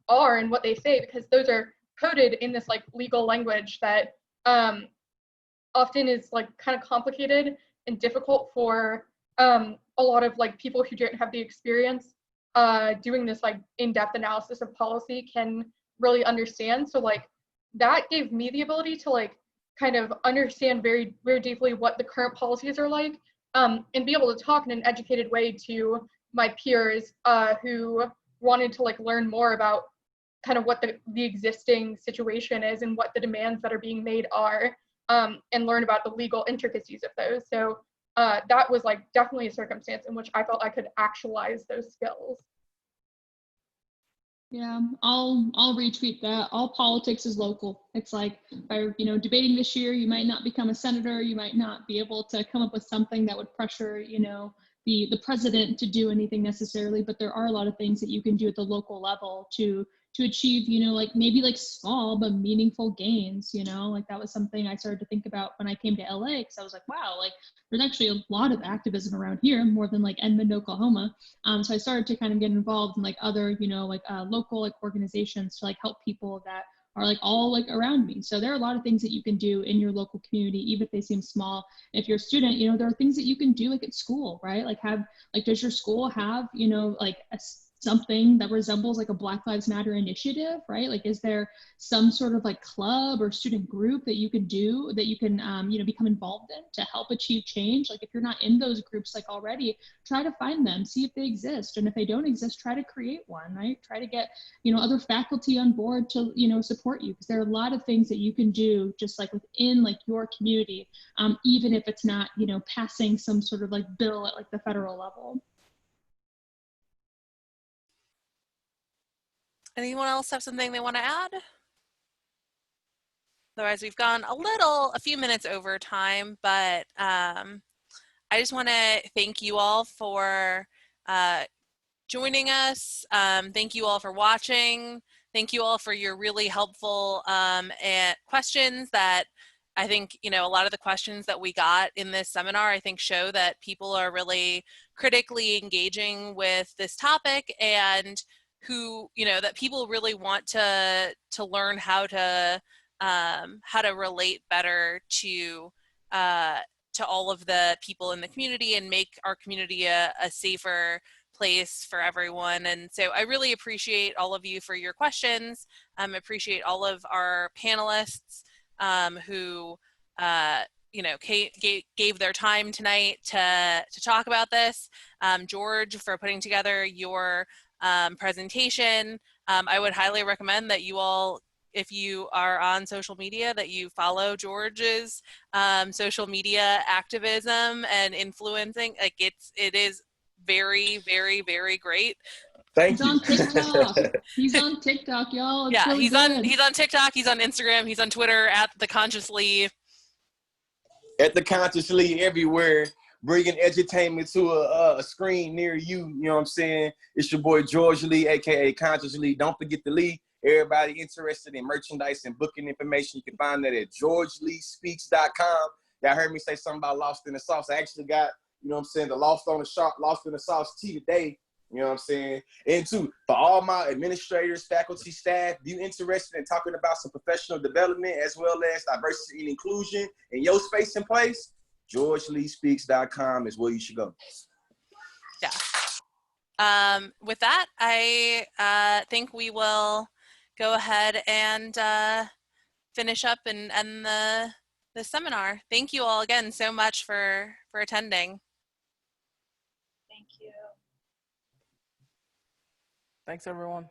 are and what they say, because those are coded in this like legal language that often is like kind of complicated and difficult for a lot of like people who don't have the experience doing this like in-depth analysis of policy can really understand. So like that gave me the ability to like kind of understand very, very deeply what the current policies are like, and be able to talk in an educated way to my peers who wanted to like learn more about kind of what the existing situation is and what the demands that are being made are, and learn about the legal intricacies of those. So that was like definitely a circumstance in which I felt I could actualize those skills. Yeah, I'll retweet that. All politics is local. It's like, by debating this year, you might not become a senator. You might not be able to come up with something that would pressure, the president to do anything necessarily. But there are a lot of things that you can do at the local level to achieve, like maybe like small but meaningful gains. Like that was something I started to think about when I came to LA, because I was like, wow, like there's actually a lot of activism around here, more than like Edmond, Oklahoma. So I started to kind of get involved in like other, local like organizations to like help people that are like all like around me. So there are a lot of things that you can do in your local community, even if they seem small. If you're a student, there are things that you can do like at school, right? Like does your school have, like something that resembles like a Black Lives Matter initiative, right? Like, is there some sort of like club or student group that you can do, that you can, you know, become involved in to help achieve change? Like, if you're not in those groups like already, try to find them, see if they exist. And if they don't exist, try to create one, right? Try to get, you know, other faculty on board to, you know, support you, because there are a lot of things that you can do just like within like your community, even if it's not, you know, passing some sort of like bill at like the federal level. Anyone else have something they want to add? Otherwise, we've gone a few minutes over time, but I just want to thank you all for joining us. Thank you all for watching. Thank you all for your really helpful and questions that I think, you know, a lot of the questions that we got in this seminar, I think show that people are really critically engaging with this topic, and who, you know, that people really want to learn how to relate better to all of the people in the community and make our community a safer place for everyone. And so I really appreciate all of you for your questions. Appreciate all of our panelists who you know, gave their time tonight to talk about this. George, for putting together your presentation. I would highly recommend that you all, if you are on social media, that you follow George's social media activism and influencing. Like, it is very, very, very great. Thank He's you. on TikTok. He's on TikTok, y'all. It's Yeah, really he's good. on TikTok, he's on Instagram, he's on Twitter at The Conscious Lee. At The Conscious Lee, everywhere, bringing edutainment to a screen near you. You know what I'm saying? It's your boy George Lee, aka Conscious Lee. Don't forget the Lee. Everybody interested in merchandise and booking information, you can find that at georgeleespeaks.com. Y'all heard me say something about Lost in the Sauce. I actually got, you know what I'm saying, the Lost in the Sauce tea today. You know what I'm saying? And two, for all my administrators, faculty, staff, if you're interested in talking about some professional development as well as diversity and inclusion in your space and place, georgeleespeaks.com is where you should go. Yeah. With that, I think we will go ahead and finish up and end the seminar. Thank you all again so much for attending. Thank you. Thanks, everyone.